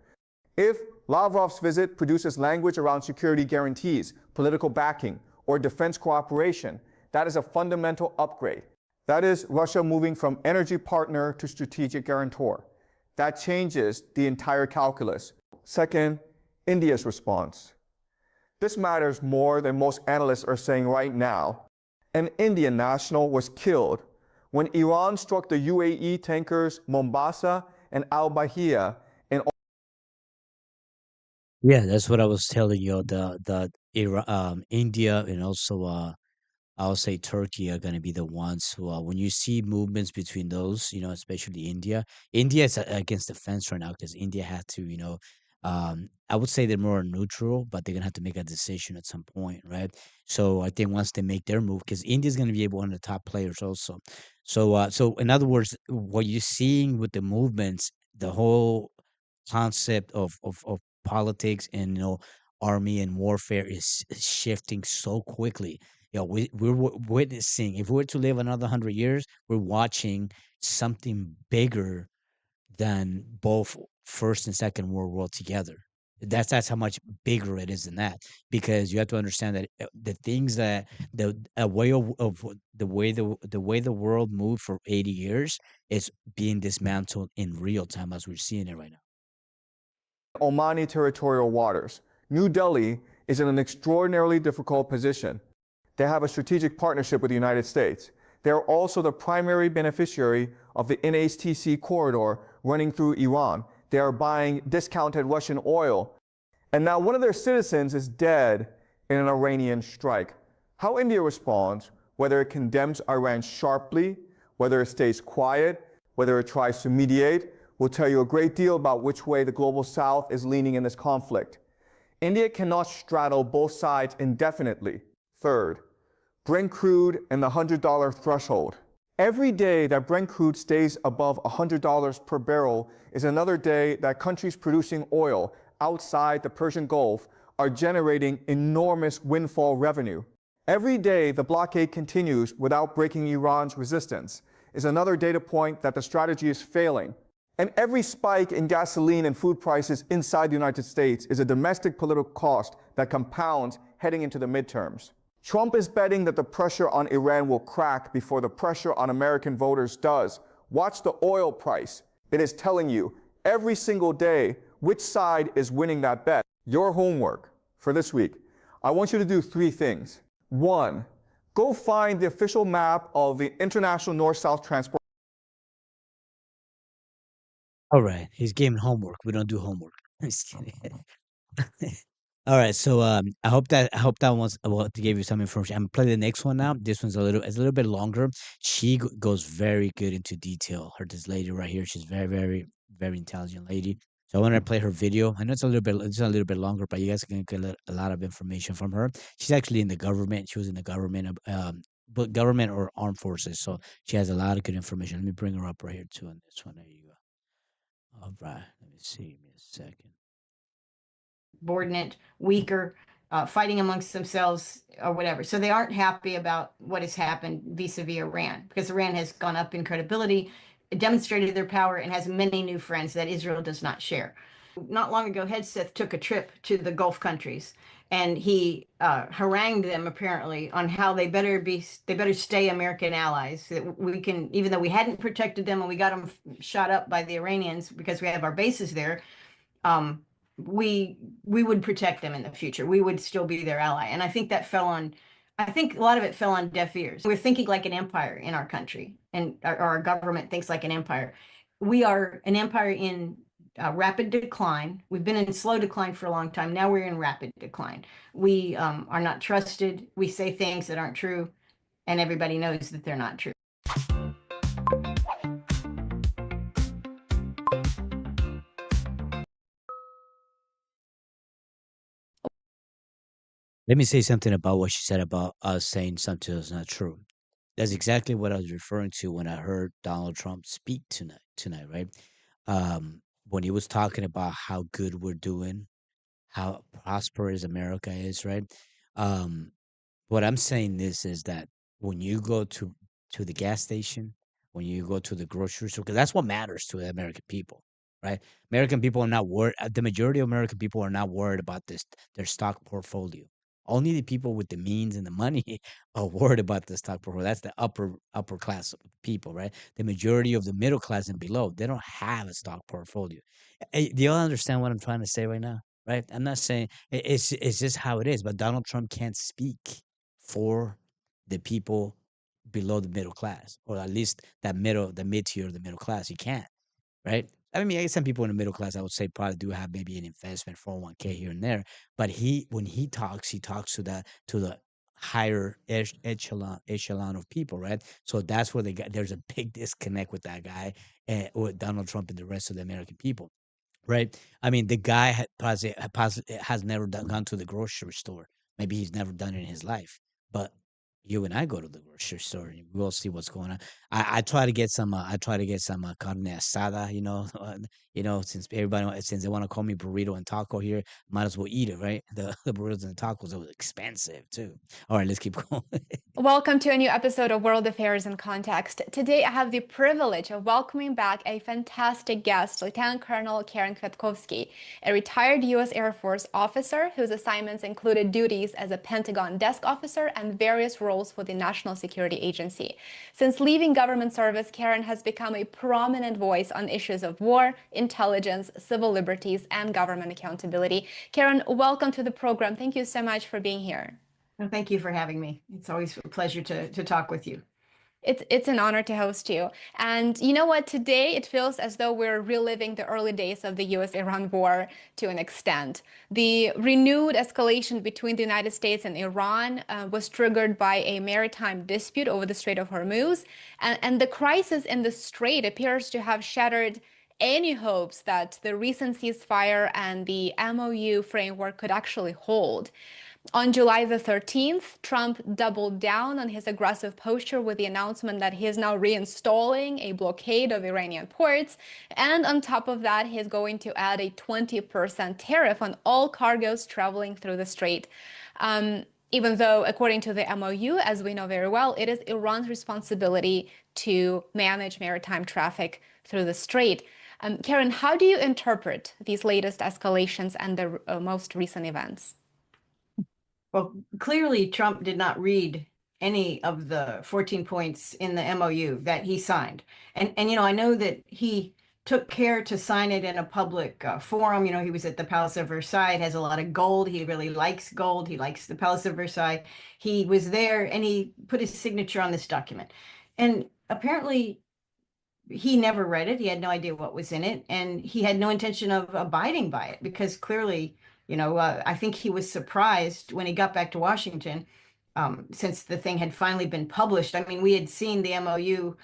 If Lavrov's visit produces language around security guarantees, political backing, or defense cooperation, that is a fundamental upgrade. That is Russia moving from energy partner to strategic guarantor. That changes the entire calculus. Second, India's response. This matters more than most analysts are saying right now. An Indian national was killed when Iran struck the UAE tankers Mombasa and Al Bahia in. Yeah, that's what I was telling you. India and also I'll say Turkey are going to be the ones who, when you see movements between those, especially India. India is against the fence right now because India had to, I would say they're more neutral, but they're gonna have to make a decision at some point, right? So I think once they make their move, because India's gonna be one of the top players also. So in other words, what you're seeing with the movements, the whole concept of politics and army and warfare is shifting so quickly. We're witnessing. If we were to live another 100 years, we're watching something bigger than both First and Second World War together. That's how much bigger it is than that. Because you have to understand that the things that the a way of the way the world moved for 80 years is being dismantled in real time as we're seeing it right now. Omani territorial waters. New Delhi is in an extraordinarily difficult position. They have a strategic partnership with the United States. They are also the primary beneficiary of the NHTC corridor running through Iran. They are buying discounted Russian oil. And now one of their citizens is dead in an Iranian strike. How India responds, whether it condemns Iran sharply, whether it stays quiet, whether it tries to mediate, will tell you a great deal about which way the global south is leaning in this conflict. India cannot straddle both sides indefinitely. Third, Brent crude and the $100 threshold. Every day that Brent crude stays above $100 per barrel is another day that countries producing oil outside the Persian Gulf are generating enormous windfall revenue. Every day the blockade continues without breaking Iran's resistance is another data point that the strategy is failing. And every spike in gasoline and food prices inside the United States is a domestic political cost that compounds heading into the midterms. Trump is betting that the pressure on Iran will crack before the pressure on American voters does. Watch the oil price. It is telling you every single day which side is winning that bet. Your homework for this week, I want you to do 3 things. 1, go find the official map of the International North-South Transport. All right, he's giving homework. We don't do homework. Just kidding. All right, so I hope that was well to give you some information. I'm playing the next one now. This one's it's a little bit longer. She goes very good into detail. This lady right here, she's very very intelligent lady. So I want to play her video. I know it's a little bit longer, but you guys can get a lot of information from her. She's actually in the government. She was in the government, but government or armed forces. So she has a lot of good information. Let me bring her up right here too on this one. There you go. All right, let me see. Give me a second. Subordinate, weaker, fighting amongst themselves or whatever. So they aren't happy about what has happened vis-a-vis Iran, because Iran has gone up in credibility, demonstrated their power, and has many new friends that Israel does not share. Not long ago, Hegseth took a trip to the Gulf countries, and he harangued them apparently on how they better stay American allies. That we can, even though we hadn't protected them and we got them shot up by the Iranians because we have our bases there, we would protect them in the future. We would still be their ally. And I think I think a lot of it fell on deaf ears. We're thinking like an empire in our country, and our government thinks like an empire. We are an empire in rapid decline. We've been in slow decline for a long time. Now we're in rapid decline. We are not trusted. We say things that aren't true, and everybody knows that they're not true. Let me say something about what she said about us saying something that's not true. That's exactly what I was referring to when I heard Donald Trump speak tonight, right? When he was talking about how good we're doing, how prosperous America is, right? Um, what I'm saying is that when you go to the gas station, when you go to the grocery store, because that's what matters to the American people, right? American people are not worried. The majority of American people are not worried about their stock portfolio. Only the people with the means and the money are worried about the stock portfolio. That's the upper class of people, right? The majority of the middle class and below, they don't have a stock portfolio. Do y'all understand what I'm trying to say right now? Right? I'm not saying it's just how it is. But Donald Trump can't speak for the people below the middle class, or at least the mid tier of the middle class. You can't, right? I mean, I guess some people in the middle class, I would say, probably do have maybe an investment 401k here and there. But when he talks to the higher echelon of people, right? So that's where there's a big disconnect with that guy and with Donald Trump and the rest of the American people. Right. I mean, the guy possibly has never gone to the grocery store. Maybe he's never done it in his life. But you and I go to the grocery store and we'll see what's going on. I try to get some. I try to get some carne asada. Since they want to call me burrito and taco here, might as well eat it, right? The burritos and tacos are expensive too. All right, let's keep going. Welcome to a new episode of World Affairs in Context. Today, I have the privilege of welcoming back a fantastic guest, Lieutenant Colonel Karen Kwiatkowski, a retired U.S. Air Force officer whose assignments included duties as a Pentagon desk officer and various roles for the National Security Agency. Since leaving government service, Karen has become a prominent voice on issues of war, intelligence, civil liberties, and government accountability. Karen, welcome to the program. Thank you so much for being here. Well, thank you for having me. It's always a pleasure to talk with you. It's an honor to host you. And you know what? Today, it feels as though we're reliving the early days of the US-Iran war to an extent. The renewed escalation between the United States and Iran was triggered by a maritime dispute over the Strait of Hormuz. And the crisis in the Strait appears to have shattered any hopes that the recent ceasefire and the MOU framework could actually hold. On July the 13th, Trump doubled down on his aggressive posture with the announcement that he is now reinstalling a blockade of Iranian ports. And on top of that, he's going to add a 20% tariff on all cargoes traveling through the strait. Even though, according to the MOU, as we know very well, it is Iran's responsibility to manage maritime traffic through the strait. Karen, how do you interpret these latest escalations and the most recent events? Well, clearly Trump did not read any of the 14 points in the MOU that he signed. And I know that he took care to sign it in a public forum. He was at the Palace of Versailles. It has a lot of gold. He really likes gold. He likes the Palace of Versailles. He was there and he put his signature on this document. And apparently he never read it. He had no idea what was in it, and he had no intention of abiding by it because clearly, I think he was surprised when he got back to Washington, since the thing had finally been published. I mean, we had seen the MOU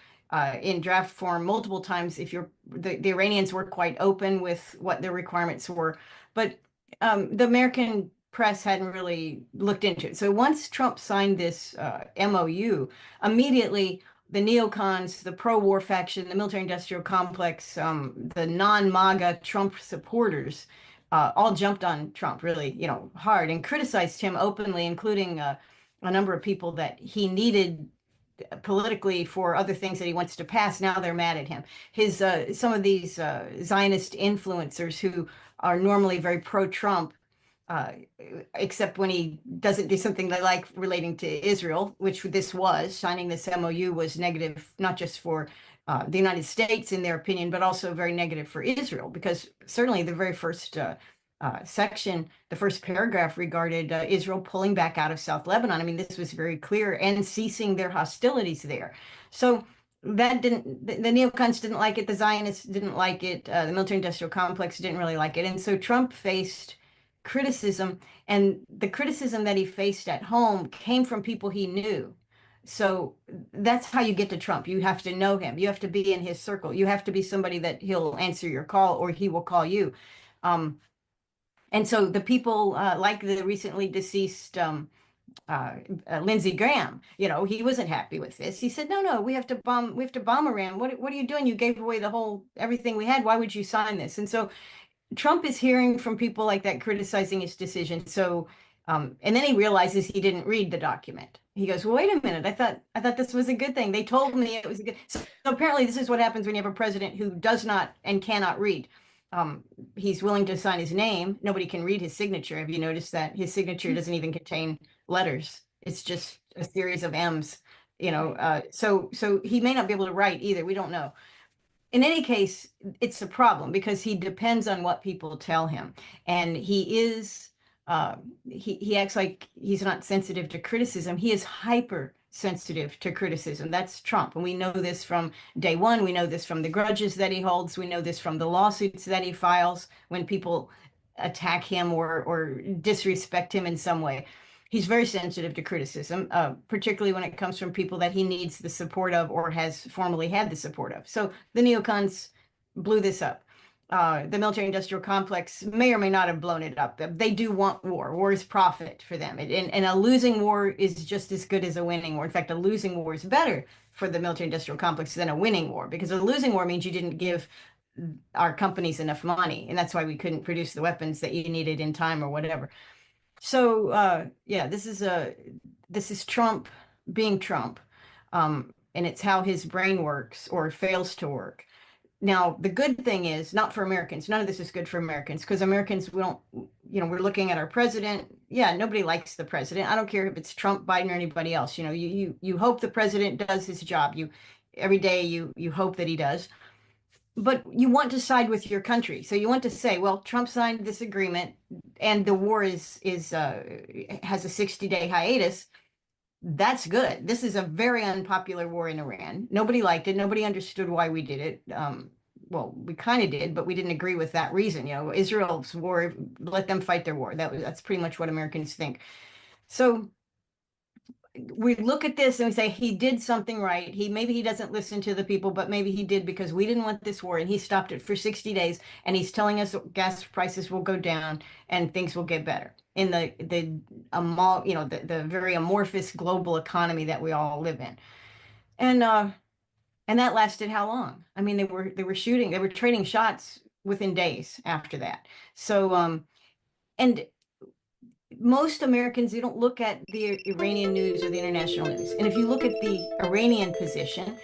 in draft form multiple times. The Iranians were quite open with what their requirements were, but the American press hadn't really looked into it. So once Trump signed this MOU, immediately the neocons, the pro-war faction, the military-industrial complex, the non-MAGA Trump supporters, all jumped on Trump really, hard and criticized him openly, including a number of people that he needed politically for other things that he wants to pass. Now they're mad at him. Some of these Zionist influencers who are normally very pro-Trump, except when he doesn't do something they like relating to Israel, which this was. Signing this MOU was negative, not just for the United States, in their opinion, but also very negative for Israel, because certainly the very first section, the first paragraph regarded Israel pulling back out of South Lebanon. I mean, this was very clear, and ceasing their hostilities there. So that the neocons didn't like it. The Zionists didn't like it. The military-industrial complex didn't really like it. And so Trump faced criticism, and the criticism that he faced at home came from people he knew. So that's how you get to Trump. You have to know him. You have to be in his circle. You have to be somebody that he'll answer your call, or he will call you. And so the people like the recently deceased Lindsey Graham, he wasn't happy with this. He said, no, we have to bomb Iran. What are you doing? You gave away everything we had. Why would you sign this? And so Trump is hearing from people like that criticizing his decision. So, and then he realizes he didn't read the document. He goes, well, wait a minute. I thought this was a good thing. They told me it was a good. So apparently this is what happens when you have a president who does not and cannot read. He's willing to sign his name. Nobody can read his signature. Have you noticed that his signature doesn't even contain letters? It's just a series of M's, so he may not be able to write either. We don't know. In any case, it's a problem because he depends on what people tell him, and he acts like he's not sensitive to criticism. He is hyper sensitive to criticism. That's Trump, and we know this from day one. We know this from the grudges that he holds. We know this from the lawsuits that he files when people attack him or disrespect him in some way. He's very sensitive to criticism, particularly when it comes from people that he needs the support of or has formerly had the support of. So the neocons blew this up. The military-industrial complex may or may not have blown it up. They do want war. War is profit for them. And a losing war is just as good as a winning war. In fact, a losing war is better for the military-industrial complex than a winning war, because a losing war means you didn't give our companies enough money. And that's why we couldn't produce the weapons that you needed in time or whatever. So yeah, this is Trump being Trump, and it's how his brain works or fails to work. Now, the good thing is, not for Americans. None of this is good for Americans, because Americans, we don't, we're looking at our president. Yeah, nobody likes the president. I don't care if it's Trump, Biden, or anybody else. You hope the president does his job. Every day you hope that he does. But you want to side with your country. So you want to say, well, Trump signed this agreement and the war has a 60-day hiatus. That's good. This is a very unpopular war in Iran. Nobody liked it. Nobody understood why we did it. Well, we kind of did, but we didn't agree with that reason. Israel's war, let them fight their war. That's pretty much what Americans think. So we look at this and we say he did something right. Maybe he doesn't listen to the people, but maybe he did, because we didn't want this war, and he stopped it for 60 days, and he's telling us gas prices will go down and things will get better in the very amorphous global economy that we all live in. And that lasted how long? I mean, they were trading shots within days after that. So and most Americans, they don't look at the Iranian news or the international news. And if you look at the Iranian position,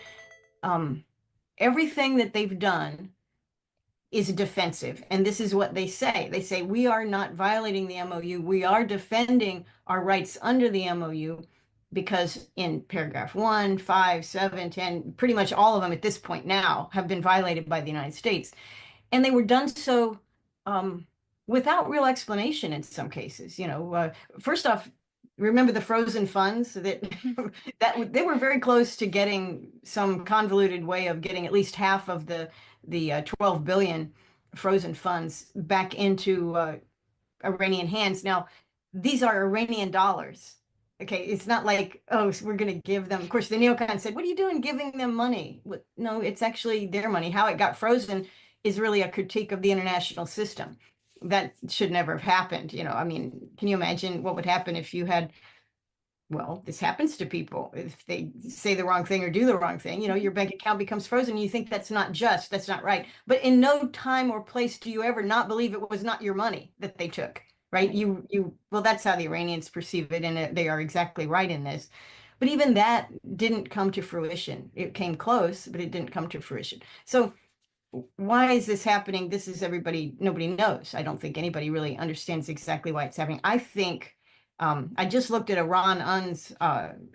everything that they've done is defensive. And this is what they say. They say, we are not violating the MOU. We are defending our rights under the MOU because in paragraph 1, 5, 7, 10, pretty much all of them at this point now have been violated by the United States. And they were done so without real explanation in some cases. First off, remember the frozen funds that they were very close to getting some convoluted way of getting at least half of the 12 billion frozen funds back into Iranian hands. Now, these are Iranian dollars. Okay, it's not like, oh, so we're going to give them. Of course, the neocon said, what are you doing giving them money? No, it's actually their money. How it got frozen is really a critique of the international system. That should never have happened. I mean, can you imagine what would happen if you had, well, this happens to people. If they say the wrong thing or do the wrong thing, your bank account becomes frozen and you think that's not just, that's not right. But in no time or place do you ever not believe it was not your money that they took, right? Well, that's how the Iranians perceive it, and they are exactly right in this. But even that didn't come to fruition. It came close, but it didn't come to fruition. So why is this happening? This is nobody knows. I don't think anybody really understands exactly why it's happening. I think I just looked at a Ron Unz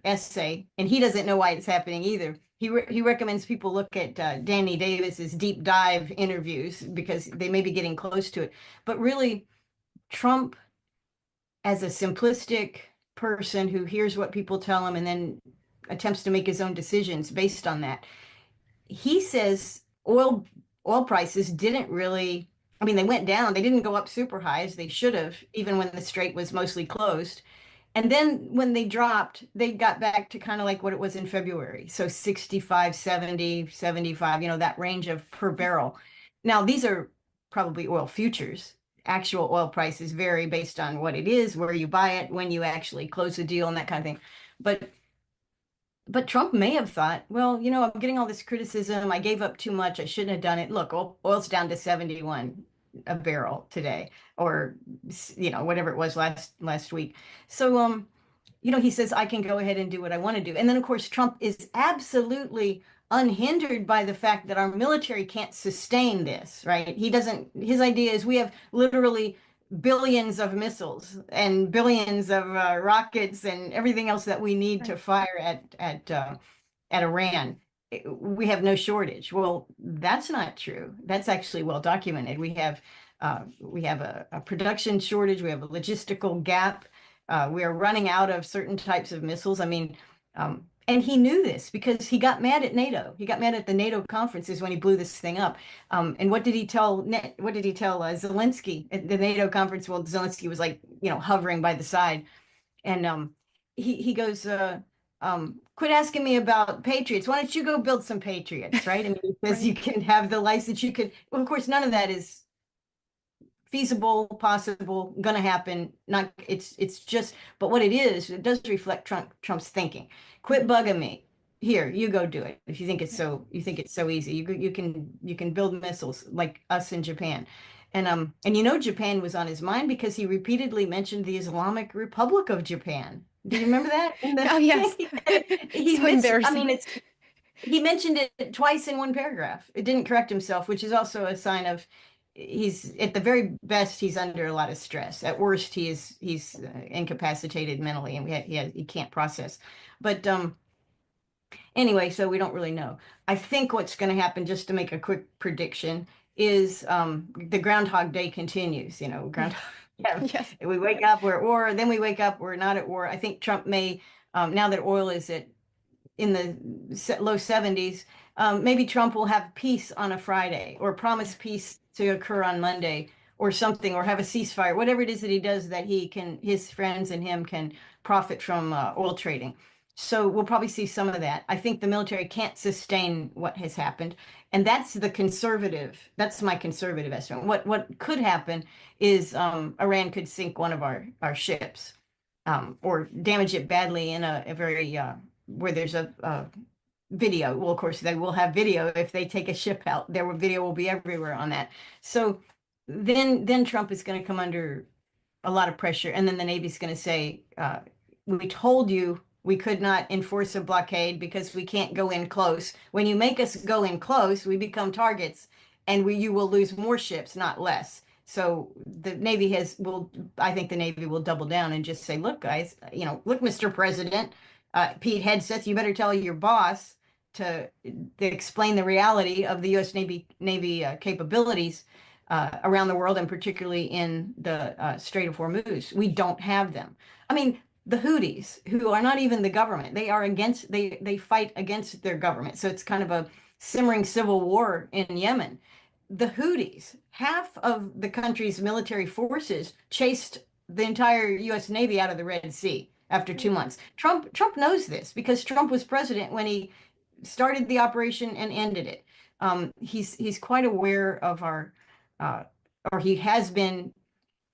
essay, and he doesn't know why it's happening either. He recommends people look at Danny Davis's deep dive interviews because they may be getting close to it. But really, Trump, as a simplistic person who hears what people tell him and then attempts to make his own decisions based on that, he says oil prices didn't really, I mean, they went down. They didn't go up super high as they should have, even when the strait was mostly closed. And then when they dropped, they got back to kind of like what it was in February. So 65, 70, 75, that range of per barrel. Now, these are probably oil futures. Actual oil prices vary based on what it is, where you buy it, when you actually close the deal, and that kind of thing. But Trump may have thought, well, I'm getting all this criticism. I gave up too much. I shouldn't have done it. Look, oil's down to 71 a barrel today, or whatever it was last week. So he says I can go ahead and do what I want to do. And then of course Trump is absolutely unhindered by the fact that our military can't sustain this, right? His idea is we have literally billions of missiles and billions of rockets and everything else that we need to fire at Iran. We have no shortage. Well, that's not true. That's actually well documented. We have a production shortage. We have a logistical gap. We are running out of certain types of missiles. I mean, and he knew this because he got mad at NATO. He got mad at the NATO conferences when he blew this thing up. And what did he tell Zelensky at the NATO conference? Well, Zelensky was like, hovering by the side. And he goes, quit asking me about Patriots. Why don't you go build some Patriots, right? And he says you can have the license. You could, well, of course, none of that is feasible, possible, gonna happen. Not it's just, but what it does reflect Trump's thinking. Quit bugging me. Here, you go do it. If you think it's so easy, you can build missiles like us in Japan. And Japan was on his mind because he repeatedly mentioned the Islamic Republic of Japan. Do you remember that? Oh, yes. So embarrassing. He mentioned it twice in one paragraph. It didn't correct himself, which is also a sign of he's at the very best he's under a lot of stress. At worst he's incapacitated mentally, and he can't process. But anyway, so we don't really know. I think what's going to happen, just to make a quick prediction, is the Groundhog Day continues. Yes. We wake up, we're at war, then we wake up, we're not at war. I think Trump may, now that oil is in the low 70s, maybe Trump will have peace on a Friday, or promise peace to occur on Monday or something, or have a ceasefire, whatever it is that he does that his friends and him can profit from oil trading. So we'll probably see some of that. I think the military can't sustain what has happened. And that's my conservative estimate. What could happen is Iran could sink one of our ships, or damage it badly in a very, where there's a video. Well, of course, they will have video if they take a ship out. Video will be everywhere on that. So then Trump is going to come under a lot of pressure. And then the Navy's going to say, we told you we could not enforce a blockade because we can't go in close. When you make us go in close, we become targets. and you will lose more ships, not less. So the Navy I think the Navy will double down and just say, look, guys, look, Mr. President, Pete Hegseth, you better tell your boss to, explain the reality of the U.S. Navy capabilities around the world, and particularly in the Strait of Hormuz. We don't have them. I mean, the Houthis, who are not even the government, they fight against their government. So it's kind of a simmering civil war in Yemen. The Houthis, half of the country's military forces chased the entire U.S. Navy out of the Red Sea after 2 months. Trump knows this because Trump was president when he started the operation and ended it. He's quite aware of or he has been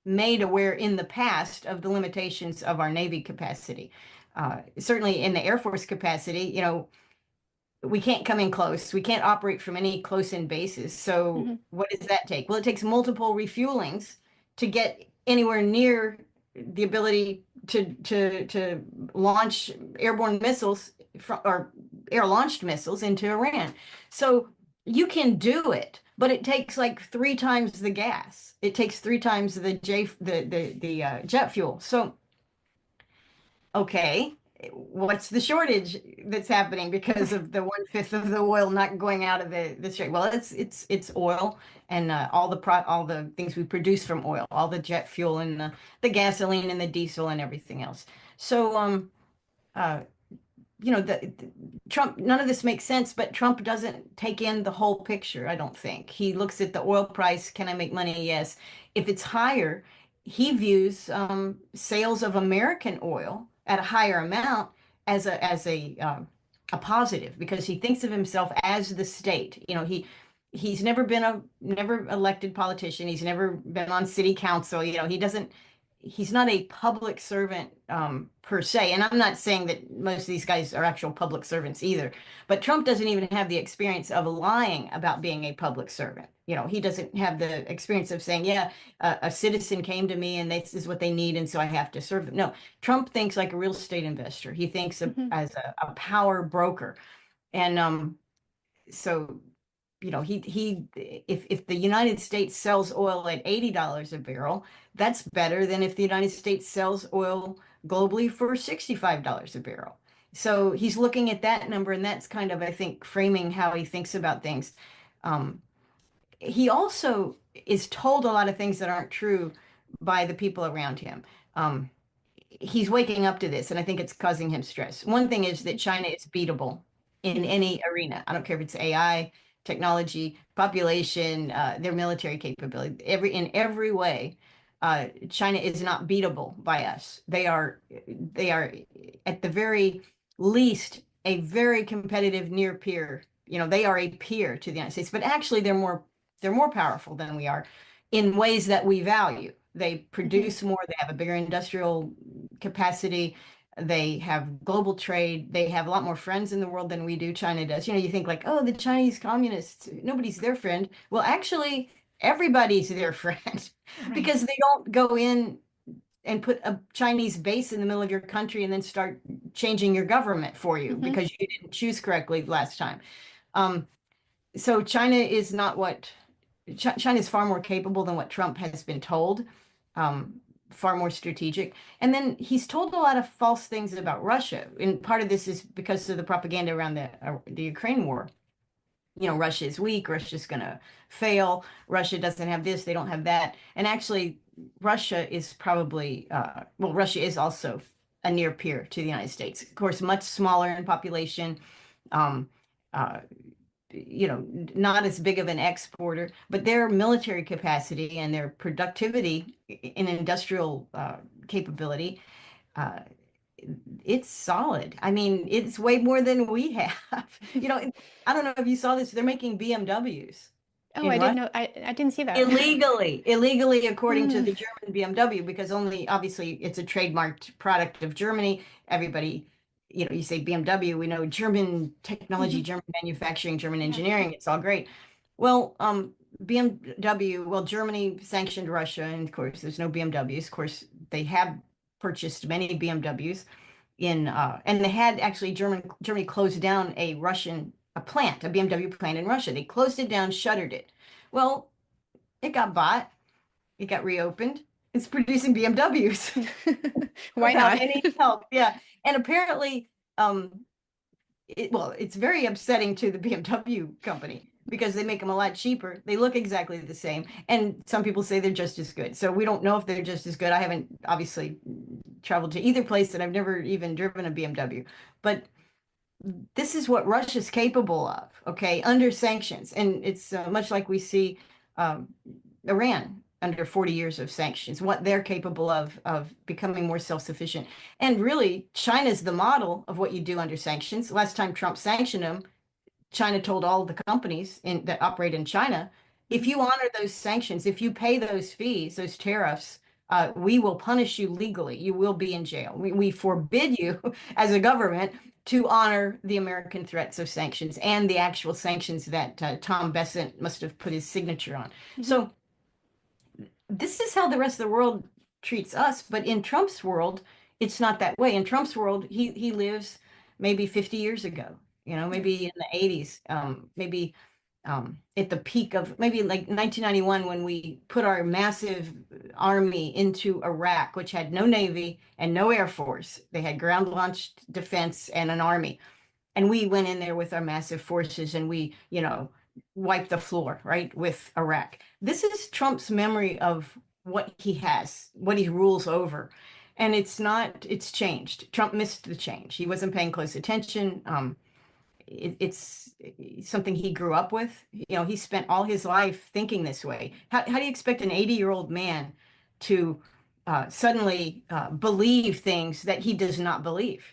made aware in the past of the limitations of our Navy capacity. Certainly in the Air Force capacity, we can't come in close. We can't operate from any close-in bases. So what does that take? Well, it takes multiple refuelings to get anywhere near the ability to launch airborne missiles or air-launched missiles into Iran. So you can do it, but it takes like 3 times the gas. It takes 3 times the jet fuel. So, okay, what's the shortage that's happening because of the 1/5 of the oil not going out of the strait? Well, it's oil and all the things we produce from oil, all the jet fuel and the gasoline and the diesel and everything else. So uh, Trump, none of this makes sense, but Trump doesn't take in the whole picture, I don't think. He looks at the oil price. Can I make money? Yes. If it's higher, he views sales of American oil at a higher amount as a positive because he thinks of himself as the state. He's never been a never elected politician. He's never been on city council. He's not a public servant per se. And I'm not saying that most of these guys are actual public servants either. But Trump doesn't even have the experience of lying about being a public servant. He doesn't have the experience of saying, yeah, a citizen came to me and this is what they need. And so I have to serve them. No, Trump thinks like a real estate investor. He thinks as a power broker. And so if the United States sells oil at $80 a barrel, that's better than if the United States sells oil globally for $65 a barrel. So he's looking at that number, and that's kind of, I think, framing how he thinks about things. He also is told a lot of things that aren't true by the people around him. He's waking up to this, and I think it's causing him stress. One thing is that China is beatable in any arena. I don't care if it's AI, technology, population, their military capability. In every way, China is not beatable by us. They are at the very least a very competitive near peer. They are a peer to the United States, but actually they're more powerful than we are in ways that we value. They produce more, they have a bigger industrial capacity, they have global trade, they have a lot more friends in the world than we do. China does. You think like, oh, the Chinese communists, nobody's their friend. Well, actually, everybody's their friend because they don't go in and put a Chinese base in the middle of your country and then start changing your government for you because you didn't choose correctly last time. So China is not what China is far more capable than what Trump has been told, far more strategic. And then he's told a lot of false things about Russia. And part of this is because of the propaganda around the Ukraine war. Russia is weak, Russia's going to fail, Russia doesn't have this, they don't have that. And actually, Russia is probably, Russia is also a near peer to the United States. Of course, much smaller in population, not as big of an exporter, but their military capacity and their productivity in industrial capability, it's solid. I mean, it's way more than we have. I don't know if you saw this, they're making BMWs Oh, in I didn't Russia know. I didn't see that. illegally, according to the German BMW, because obviously it's a trademarked product of Germany. Everybody, you say BMW, we know German technology, German manufacturing, German engineering. It's all great. Well, BMW, Germany sanctioned Russia, and of course, there's no BMWs. Of course, they have purchased many BMWs and they had actually Germany closed down a Russian a plant, a BMW plant in Russia. They closed it down, shuttered it. Well, it got bought, it got reopened. It's producing BMWs Why without not? any help. Yeah. And apparently, it's very upsetting to the BMW company because they make them a lot cheaper. They look exactly the same. And some people say they're just as good. So we don't know if they're just as good. I haven't obviously traveled to either place, and I've never even driven a BMW. But this is what Russia's capable of, okay, under sanctions. And it's much like we see um, Iran under 40 years of sanctions, what they're capable of becoming more self-sufficient. And really, China's the model of what you do under sanctions. Last time Trump sanctioned them, China told all the companies that operate in China, if you honor those sanctions, if you pay those fees, those tariffs, we will punish you legally. You will be in jail. We forbid you as a government to honor the American threats of sanctions and the actual sanctions that Tom Besant must have put his signature on. So this is how the rest of the world treats us. But in Trump's world, it's not that way. In Trump's world, he lives maybe 50 years ago, maybe in the 80s, maybe at the peak of maybe like 1991 when we put our massive army into Iraq, which had no Navy and no Air Force. They had ground launched defense and an army. And we went in there with our massive forces and we, wiped the floor, right, with Iraq. This is Trump's memory of what he has, what he rules over. And it's changed. Trump missed the change. He wasn't paying close attention. It's something he grew up with. He spent all his life thinking this way. How do you expect an 80-year-old man to suddenly believe things that he does not believe?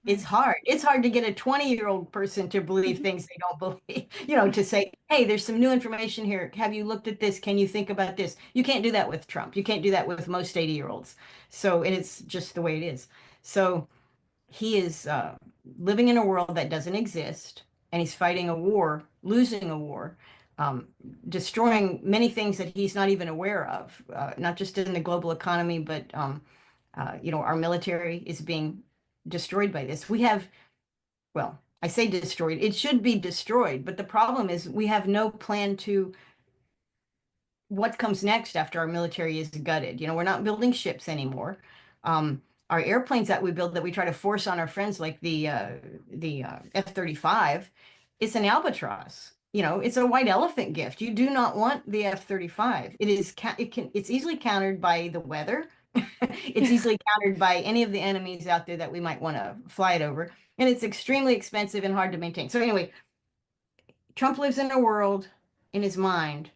It's hard. It's hard to get a 20-year-old person to believe things they don't believe, to say, hey, there's some new information here. Have you looked at this? Can you think about this? You can't do that with Trump. You can't do that with most 80-year-olds. So, and it's just the way it is. So he is living in a world that doesn't exist, and he's fighting a war, losing a war, destroying many things that he's not even aware of, not just in the global economy, but our military is being destroyed by this. Well, I say destroyed. It should be destroyed, but the problem is we have no plan to what comes next after our military is gutted. We're not building ships anymore. Our airplanes that we build that we try to force on our friends, like the F-35, it's an albatross. It's a white elephant gift. You do not want the F-35. It's easily countered by the weather. It's easily countered by any of the enemies out there that we might want to fly it over. And it's extremely expensive and hard to maintain. So anyway, Trump lives in a world in his mind,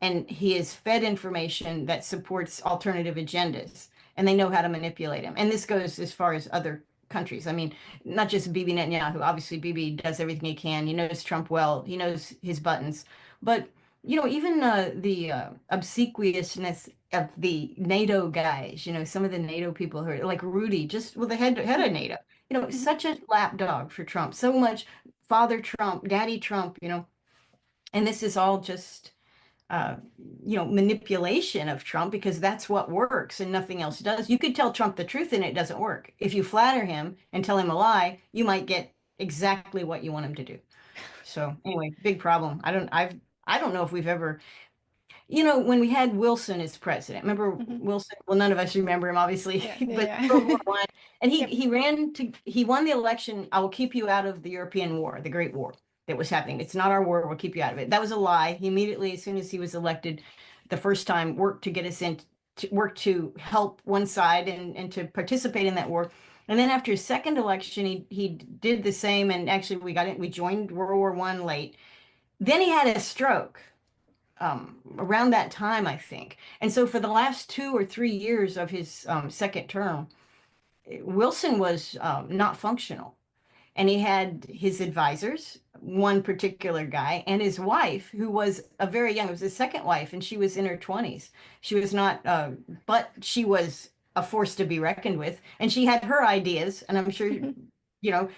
and he is fed information that supports alternative agendas, and they know how to manipulate him. And this goes as far as other countries. I mean, not just Bibi Netanyahu. Obviously, Bibi does everything he can. He knows Trump well. He knows his buttons. But, even the obsequiousness of the NATO guys, some of the NATO people who are like Rudy, just the head of NATO, such a lapdog for Trump. So much Father Trump, Daddy Trump, and this is all just manipulation of Trump because that's what works and nothing else does. You could tell Trump the truth and it doesn't work. If you flatter him and tell him a lie, you might get exactly what you want him to do. So anyway, big problem. I don't know if we've ever, when we had Wilson as president, remember Wilson? Well, none of us remember him, obviously, but World War I. And he won the election. I will keep you out of the European War, the Great War that was happening. It's not our war. We'll keep you out of it. That was a lie. He immediately, as soon as he was elected the first time, worked to get us in, work to help one side and to participate in that war. And then after his second election, he did the same. And actually, we joined World War I late. Then he had a stroke around that time, I think. And so for the last 2 or 3 years of his second term, Wilson was not functional. And he had his advisors, one particular guy, and his wife, who was it was his second wife, and she was in her 20s. She was not, but she was a force to be reckoned with. And she had her ideas, and I'm sure,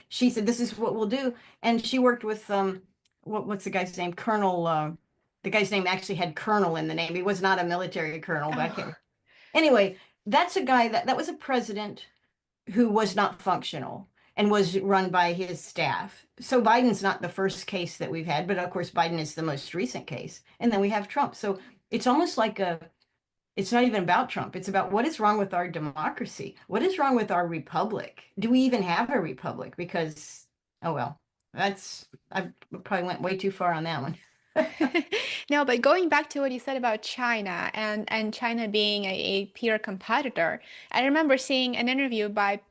she said, this is what we'll do. And she worked with, what's the guy's name? Colonel, the guy's name actually had Colonel in the name. He was not a military colonel, but I can't. Anyway, that's a guy that was a president who was not functional. and was run by his staff. So Biden's not the first case that we've had, but of course Biden is the most recent case. And then we have Trump. So it's almost like it's not even about Trump. It's about what is wrong with our democracy? What is wrong with our republic? Do we even have a republic? Because, oh well, I probably went way too far on that one. No, but going back to what you said about China and China being a peer competitor, I remember seeing an interview by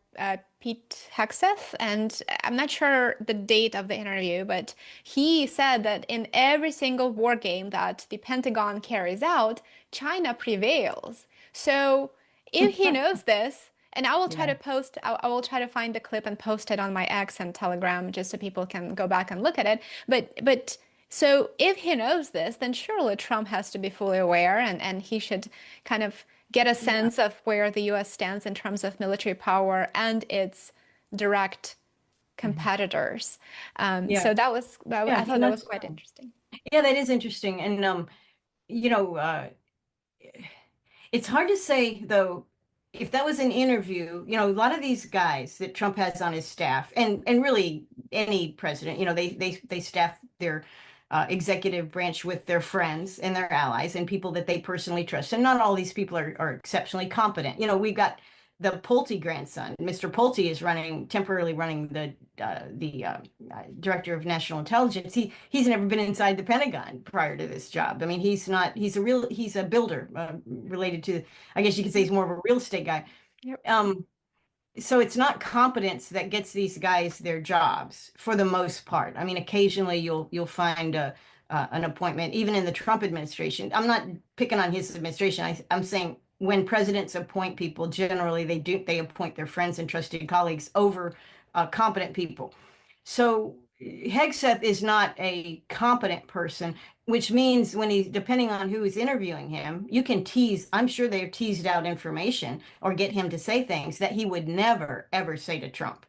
Pete Hegseth, and I'm not sure the date of the interview, but he said that in every single war game that the Pentagon carries out, China prevails. So if he knows this, and I will try Yeah. to post, I will try to find the clip and post it on my X and Telegram just so people can go back and look at it. But so if he knows this, then surely Trump has to be fully aware and he should kind of get a Yeah. sense of where the US stands in terms of military power and its direct competitors. Yeah. So that Yeah. I thought that was quite interesting. Yeah, that is interesting. And you know, it's hard to say though, if that was an interview, a lot of these guys that Trump has on his staff, and really any president, they staff their executive branch with their friends and their allies and people that they personally trust. And not all these people are exceptionally competent. We've got the Pulte grandson. Mr. Pulte is temporarily running the director of national intelligence. He's never been inside the Pentagon prior to this job. I mean, he's a builder, related to, I guess you could say he's more of a real estate guy. Yep. So it's not competence that gets these guys their jobs for the most part. I mean, occasionally you'll find an appointment, even in the Trump administration. I'm not picking on his administration. I'm saying when presidents appoint people, generally they appoint their friends and trusted colleagues over competent people. So Hegseth is not a competent person, which means depending on who is interviewing him, you can tease. I'm sure they're teased out information or get him to say things that he would never, ever say to Trump.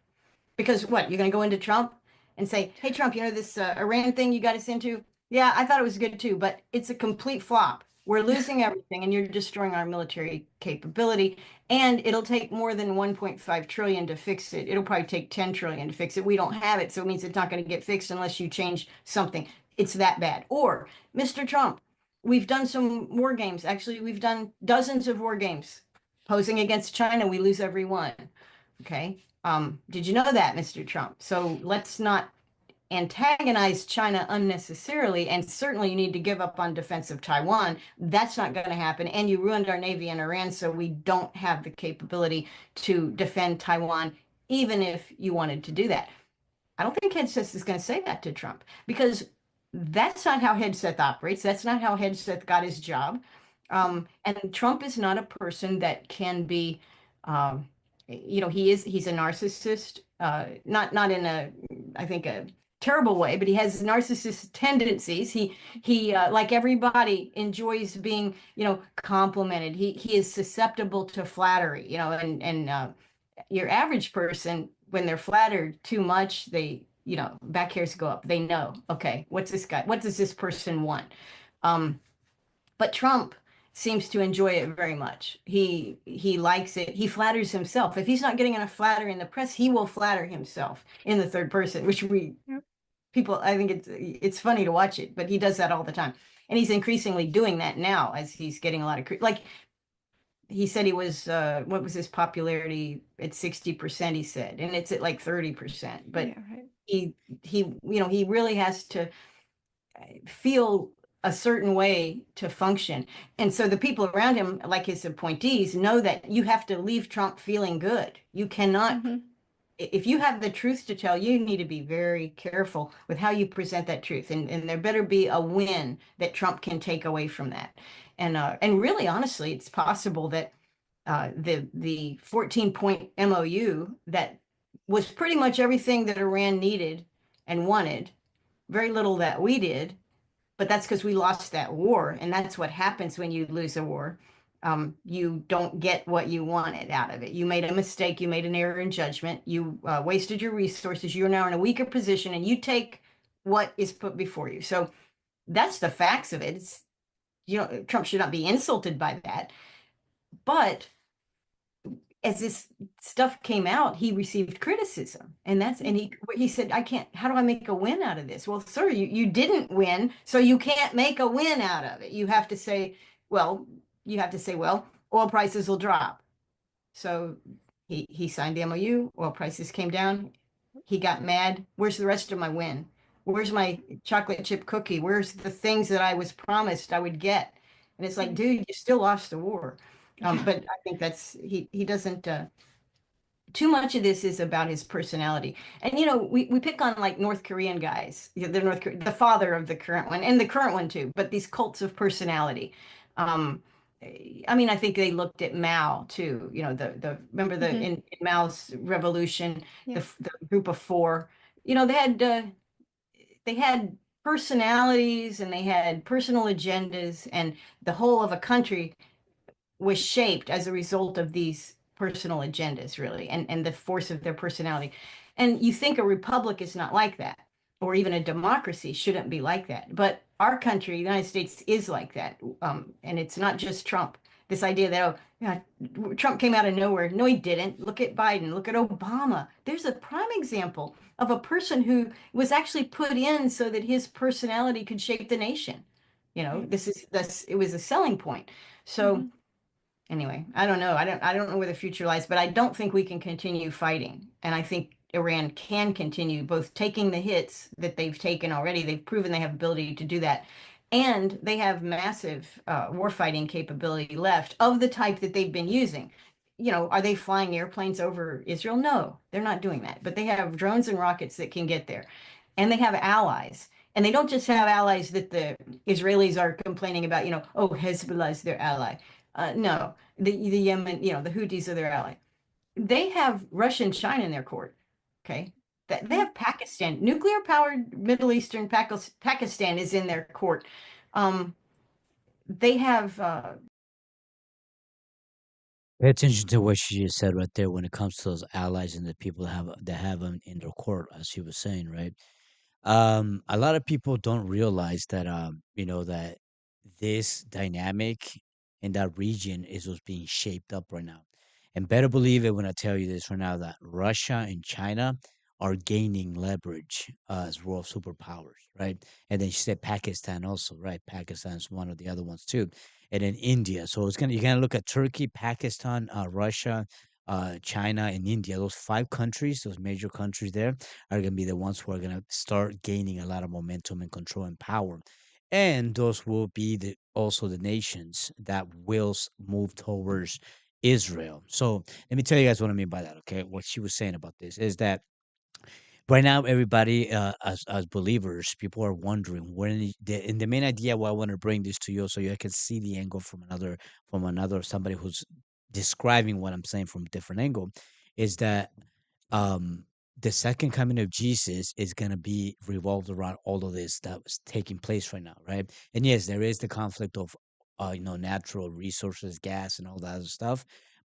Because what, you're going to go into Trump and say, hey, Trump, this Iran thing you got us into? Yeah, I thought it was good too, but it's a complete flop. We're losing everything and you're destroying our military capability. And it'll take more than 1.5 trillion to fix it. It'll probably take 10 trillion to fix it. We don't have it. So it means it's not going to get fixed unless you change something. It's that bad. Or, Mr. Trump, we've done some war games. Actually, we've done dozens of war games posing against China. We lose every one. Okay. Did you know that, Mr. Trump? So let's not antagonize China unnecessarily. And certainly you need to give up on defense of Taiwan. That's not going to happen. And you ruined our Navy in Iran, so we don't have the capability to defend Taiwan, even if you wanted to do that. I don't think Hegseth is going to say that to Trump because that's not how Hegseth operates. That's not how Hegseth got his job. And Trump is not a person that can be, he's a narcissist, not in I think a terrible way, but he has narcissist tendencies. He like everybody enjoys being, complimented. He is susceptible to flattery, and your average person, when they're flattered too much, they, back hairs go up. They know, okay, what does this person want? But Trump seems to enjoy it very much. He likes it. He flatters himself. If he's not getting enough flattery in the press, he will flatter himself in the third person, which people, I think it's funny to watch it, but he does that all the time. And he's increasingly doing that now as he's getting a lot of, like he said he was, what was his popularity at 60%, he said, and it's at like 30%. But Yeah, right. he really has to feel a certain way to function. And so the people around him, like his appointees, know that you have to leave Trump feeling good. You cannot, if you have the truth to tell, you need to be very careful with how you present that truth. And there better be a win that Trump can take away from that. And really, honestly, it's possible that the 14-point MOU that was pretty much everything that Iran needed and wanted, very little that we did, but that's because we lost that war. And that's what happens when you lose a war. You don't get what you wanted out of it. You made a mistake. You made an error in judgment. You wasted your resources. You're now in a weaker position and you take what is put before you. So that's the facts of it. It's, Trump should not be insulted by that. But as this stuff came out, he received criticism. And he said, I can't, how do I make a win out of this? Well, sir, you didn't win, so you can't make a win out of it. You have to say, well, well, oil prices will drop. So he signed the MOU, oil prices came down. He got mad. Where's the rest of my win? Where's my chocolate chip cookie? Where's the things that I was promised I would get? And it's like, dude, you still lost the war. But I think that's he doesn't too much of this is about his personality. And we pick on like North Korean guys, the father of the current one and the current one too, but these cults of personality. Um, I mean, I think they looked at Mao too. The remember in Mao's revolution, the group of four. They had personalities and they had personal agendas, and the whole of a country was shaped as a result of these personal agendas, really, and the force of their personality. And you think a republic is not like that, or even a democracy shouldn't be like that. But our country, the United States, is like that. And it's not just Trump. This idea that, oh, yeah, Trump came out of nowhere. No, he didn't. Look at Biden. Look at Obama. There's a prime example of a person who was actually put in so that his personality could shape the nation. It was a selling point. So anyway, I don't know. I don't know where the future lies, but I don't think we can continue fighting. And I think Iran can continue both taking the hits that they've taken already. They've proven they have ability to do that. And they have massive warfighting capability left of the type that they've been using. Are they flying airplanes over Israel? No, they're not doing that. But they have drones and rockets that can get there. And they have allies. And they don't just have allies that the Israelis are complaining about, oh, Hezbollah is their ally. No, the Yemen, the Houthis are their ally. They have Russia and China in their court. Okay, they have Pakistan, nuclear powered Middle Eastern Pakistan is in their court. They have Pay attention to what she just said right there when it comes to those allies and the people that have them in their court, as she was saying, right? A lot of people don't realize that that this dynamic in that region is what's being shaped up right now. And better believe it when I tell you this right now that Russia and China are gaining leverage as world superpowers, right? And then she said Pakistan also, right? Pakistan is one of the other ones too. And then India. So you're gonna look at Turkey, Pakistan, Russia, China, and India. Those five countries, those major countries there are going to be the ones who are going to start gaining a lot of momentum and control and power. And those will be also the nations that will move towards Israel. So let me tell you guys what I mean by that. Okay, what she was saying about this is that right now everybody as believers, people are wondering when and the main idea why I want to bring this to you so you can see the angle from another somebody who's describing what I'm saying from a different angle is that um the second coming of Jesus is going to be revolved around all of this that's taking place right now, right? And yes, there is the conflict of natural resources, gas and all that other stuff,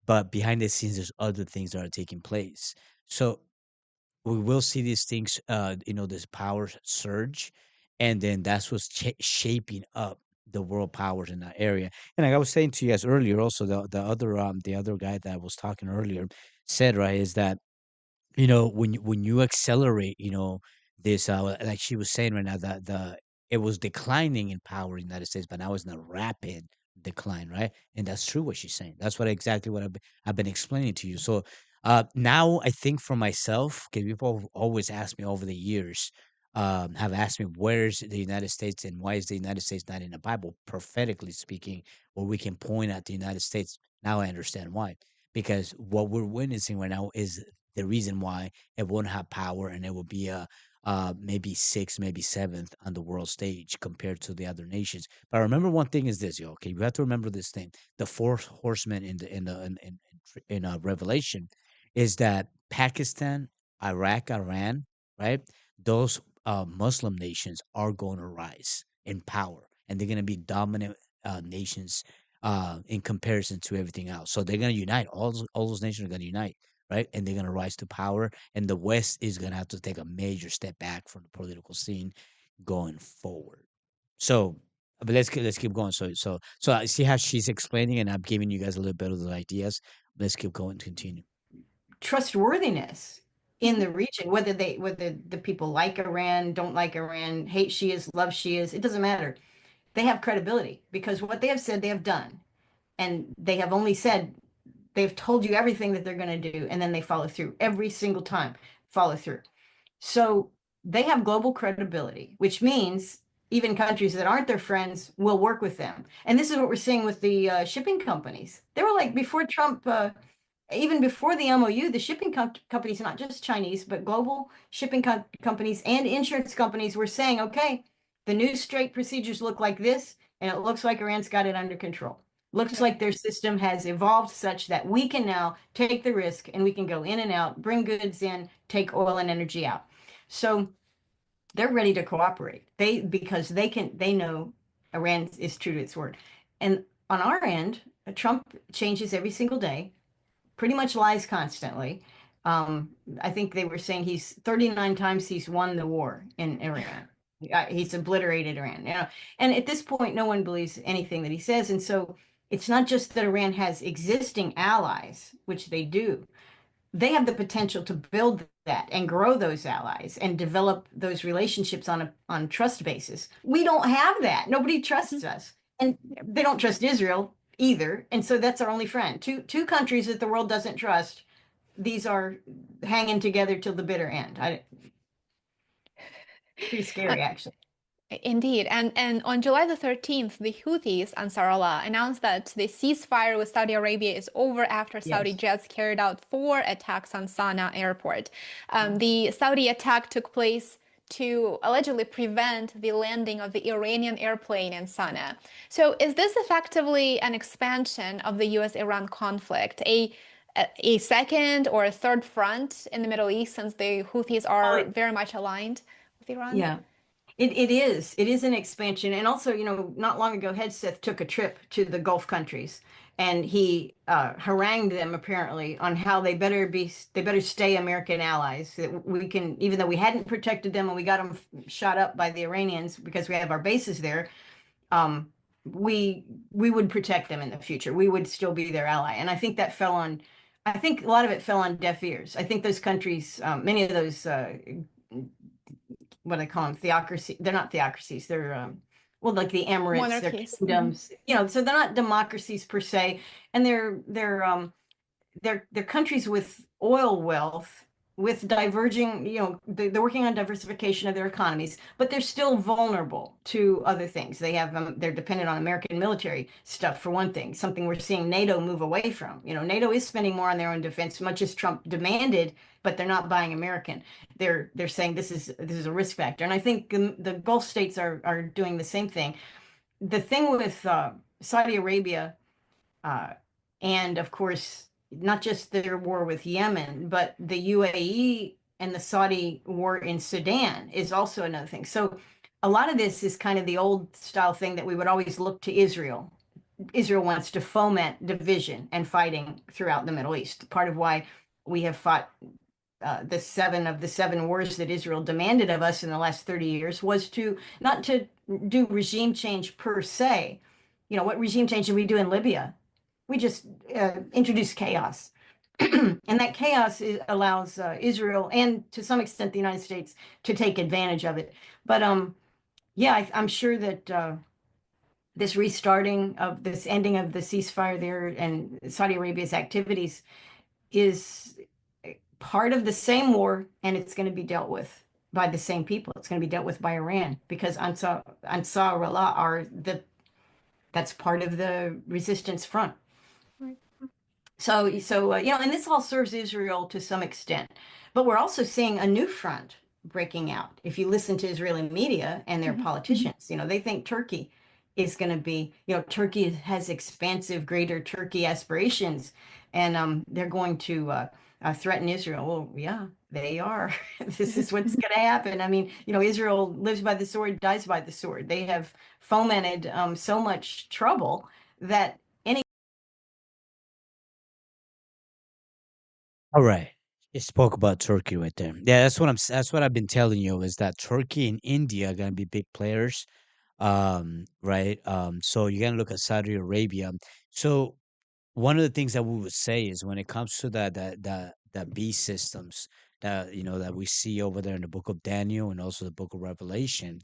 but behind the scenes there's other things that are taking place. So we will see these things, this power surge, and then that's what's shaping up the world powers in that area. And like I was saying to you guys earlier, also the other guy that I was talking earlier said right is that when you accelerate, this like she was saying right now that the it was declining in power in the United States, but now it's in a rapid decline, right? And that's true what she's saying. That's exactly what I've been explaining to you. So now I think for myself, because people have always asked me over the years, have asked me where's the United States and why is the United States not in the Bible, prophetically speaking, where we can point at the United States. Now I understand why. Because what we're witnessing right now is the reason why it won't have power and it will be a maybe sixth, maybe seventh on the world stage compared to the other nations. But remember one thing is this, yo. Okay, you have to remember this thing: the four horsemen in Revelation is that Pakistan, Iraq, Iran, right? Those Muslim nations are going to rise in power, and they're going to be dominant nations in comparison to everything else. So they're going to unite. All those nations are going to unite, right? And they're going to rise to power. And the West is going to have to take a major step back from the political scene going forward. So, but let's keep going. So I see how she's explaining, and I'm giving you guys a little bit of the ideas let's keep going. Continue. trustworthiness in Mhm. the region, whether the people like Iran, don't like Iran, hate Shias, love Shias, it doesn't matter. They have credibility because what they have said they have done, and they have only said they've told you everything that they're going to do, and then they follow through every single time, follow through. So they have global credibility, which means even countries that aren't their friends will work with them. And this is what we're seeing with the shipping companies. They were like before Trump, even before the MOU, the shipping companies, not just Chinese, but global shipping companies and insurance companies were saying, okay, the new straight procedures look like this, and it looks like Iran's got it under control. Looks like their system has evolved such that we can now take the risk and we can go in and out, bring goods in, take oil and energy out. So they're ready to cooperate. Because they know Iran is true to its word. And on our end, Trump changes every single day, pretty much lies constantly. Um, I think they were saying he's 39 times he's won the war in Iran. He's obliterated Iran, and at this point, no one believes anything that he says. And so it's not just that Iran has existing allies, which they do, they have the potential to build that and grow those allies and develop those relationships on trust basis. We don't have that. Nobody trusts us, and they don't trust Israel either. And so that's our only friend. Two countries that the world doesn't trust. These are hanging together till the bitter end. Pretty scary, actually. Indeed. And on July the 13th, the Houthis, Ansar Allah, announced that the ceasefire with Saudi Arabia is over after Saudi Yes. jets carried out 4 attacks on Sana'a airport. The Saudi attack took place to allegedly prevent the landing of the Iranian airplane in Sana'a. So is this effectively an expansion of the US-Iran conflict, a second or a third front in the Middle East, since the Houthis are very much aligned with Iran? Yeah. It is. It is an expansion. And also, not long ago, Hegseth took a trip to the Gulf countries and he harangued them apparently on how they better stay American allies. That we can, even though we hadn't protected them and we got them shot up by the Iranians because we have our bases there, um, we would protect them in the future. We would still be their ally. And I think a lot of it fell on deaf ears. I think those countries, many of those what I call them, theocracy. They're not theocracies. They're well, like the Emirates, they're Monarchies. kingdoms. So they're not democracies per se, and they're countries with oil wealth, with diverging. They're working on diversification of their economies, but they're still vulnerable to other things. They're dependent on American military stuff for one thing. Something we're seeing NATO move away from. NATO is spending more on their own defense, much as Trump demanded, but they're not buying American. They're saying this is a risk factor, and I think the Gulf states are doing the same thing. The thing with Saudi Arabia, uh, and of course, not just their war with Yemen, but the UAE and the Saudi war in Sudan is also another thing. So a lot of this is kind of the old style thing that we would always look to Israel. Israel wants to foment division and fighting throughout the Middle East. Part of why we have fought the 7 wars that Israel demanded of us in the last 30 years was to not to do regime change per se. What regime change did we do in Libya? We just introduced chaos. And that chaos allows Israel and to some extent the United States to take advantage of it. But yeah, I'm sure that this restarting of this ending of the ceasefire there and Saudi Arabia's activities is part of the same war, and it's going to be dealt with by the same people. It's going to be dealt with by Iran because Ansar Allah that's part of the resistance front. Right. So and this all serves Israel to some extent, but we're also seeing a new front breaking out. If you listen to Israeli media and their politicians, they think Turkey is going to be, Turkey has expansive, greater Turkey aspirations, and they're going to threaten Israel. Well, yeah, they are. This is what's going to happen. I mean, Israel lives by the sword, dies by the sword. They have fomented so much trouble that All right. You spoke about Turkey right there. Yeah, that's what I've been telling you is that Turkey and India are gonna be big players. Right. So you're gonna look at Saudi Arabia. So one of the things that we would say is when it comes to the beast systems that that we see over there in the book of Daniel and also the book of Revelation,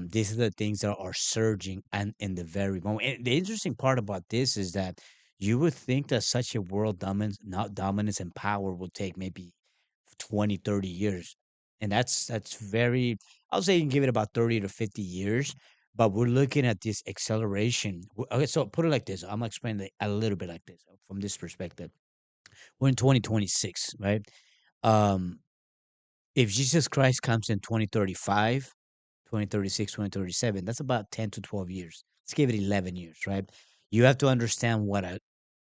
these are the things that are surging and in the very moment. And the interesting part about this is that you would think that such a world dominance, not dominance and power will take maybe 20, 30 years. And that's very, I'll say you can give it about 30 to 50 years, but we're looking at this acceleration. Okay, so put it like this. I'm gonna explain it a little bit like this from this perspective. We're in 2026, right? Um, if Jesus Christ comes in 2035, 2036, 2037, that's about 10 to 12 years. Let's give it 11 years, right? You have to understand what an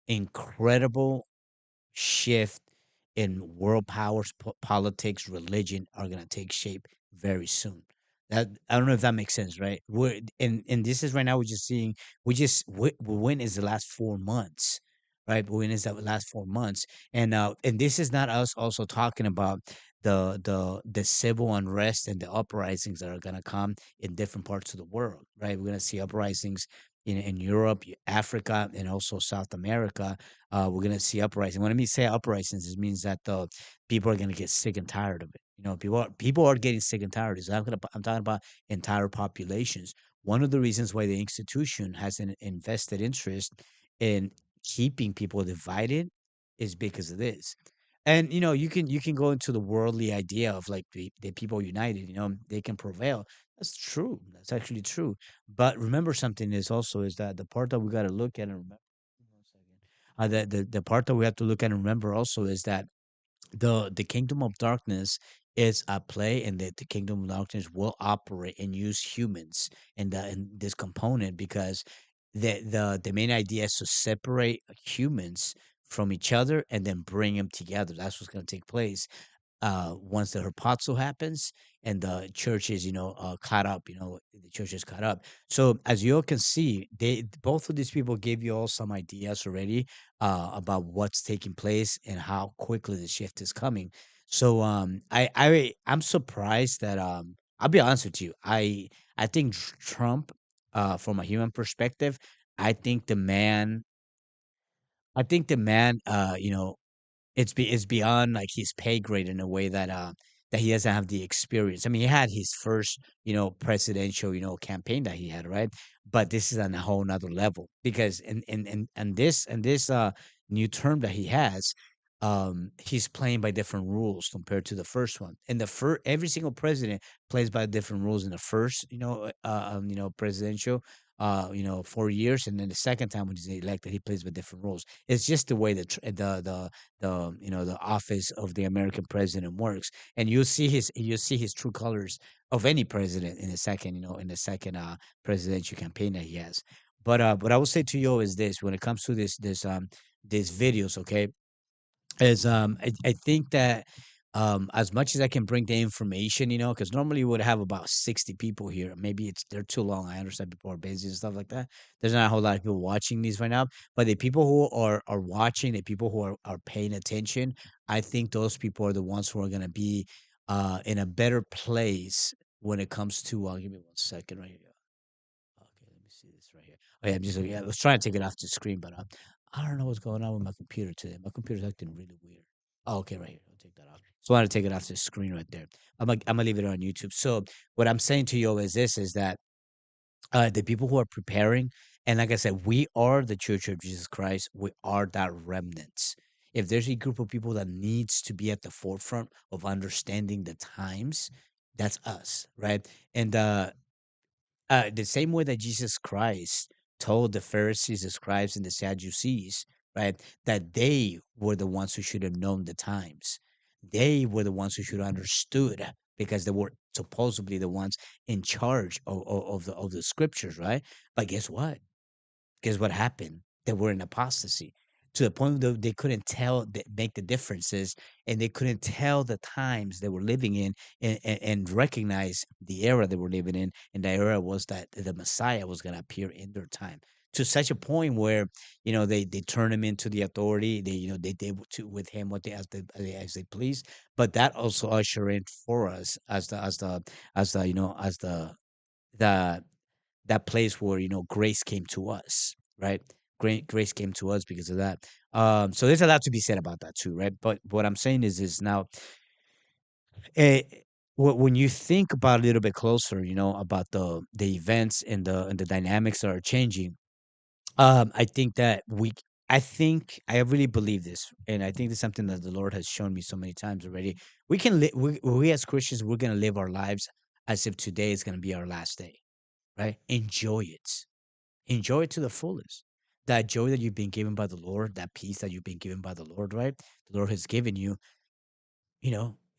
incredible shift in world powers, politics, religion are going to take shape very soon. That I don't know if that makes sense, right? We're and this is right now we're just seeing when is the last 4 months, right? When is that last 4 months? And this is not us also talking about the civil unrest and the uprisings that are going to come in different parts of the world, right? We're going to see uprisings in Europe, Africa, and also South America. We're gonna see uprising. When I mean say uprisings, it means that the people are gonna get sick and tired of it. People are getting sick and tired. I'm talking about entire populations. One of the reasons why the institution has an invested interest in keeping people divided is because of this. And you can go into the worldly idea of like the people united, they can prevail. That's true. That's actually true. But remember something is that the part that we got to look at and remember. One second. The part that we have to look at and remember also is that the kingdom of darkness is at play, and that the kingdom of darkness will operate and use humans in this component, because the main idea is to separate humans from each other and then bring them together. That's what's going to take place once the herpazo happens and the church is caught up. The church is caught up. So as you all can see, they both of these people gave you all some ideas already about what's taking place and how quickly the shift is coming. So I'm surprised that I'll be honest with you, I think Trump, from a human perspective, i think the man I think the man it's beyond like his pay grade in a way that he doesn't have the experience. I mean, he had his first, presidential, campaign that he had, right? But this is on a whole nother level, because in this new term that he has, he's playing by different rules compared to the first one. And the first every single president plays by different rules in the first, presidential 4 years, and then the second time when he's elected, he plays by different rules. It's just the way the office of the American president works, and you'll see his true colors of any president in the second presidential campaign that he has. But I will say to you is this: when it comes to these videos, okay, is I think that as much as I can bring the information, because normally we would have about 60 people here. Maybe they're too long. I understand people are busy and stuff like that. There's not a whole lot of people watching these right now. But the people who are watching, the people who are paying attention, I think those people are the ones who are gonna be in a better place when it comes to give me 1 second right here. Okay, let me see this right here. Oh, yeah, I was trying to take it off the screen, but I don't know what's going on with my computer today. My computer's acting really weird. Oh, okay, right here. I'll take that off. So I want to take it off the screen right there. I'm gonna leave it on YouTube. So what I'm saying to you is this: is that the people who are preparing, and like I said, we are the Church of Jesus Christ. We are that remnants. If there's a group of people that needs to be at the forefront of understanding the times, that's us, right? And the same way that Jesus Christ told the Pharisees, the scribes, and the Sadducees, right, that they were the ones who should have known the times. They were the ones who should have understood, because they were supposedly the ones in charge of the scriptures, right? But guess what happened? They were in apostasy to the point that they couldn't make the differences, and they couldn't tell the times they were living in, and recognize the era they were living in. And the era was that the Messiah was going to appear in their time, to such a point where they turn him into the authority. They did with him what as they please. But that also usher in for us as the that place where grace came to us, right? great grace came to us because of that. So there's a lot to be said about that too, right? But what I'm saying is now, eh, when you think about it a little bit closer, about the events and the dynamics that are changing, I think that I really believe this, and I think it's something that the Lord has shown me so many times already. We can live, we as Christians, we're gonna live our lives as if today is gonna be our last day, right? Enjoy it to the fullest. That joy that you've been given by the Lord, that peace that you've been given by the Lord, right? The Lord has given you,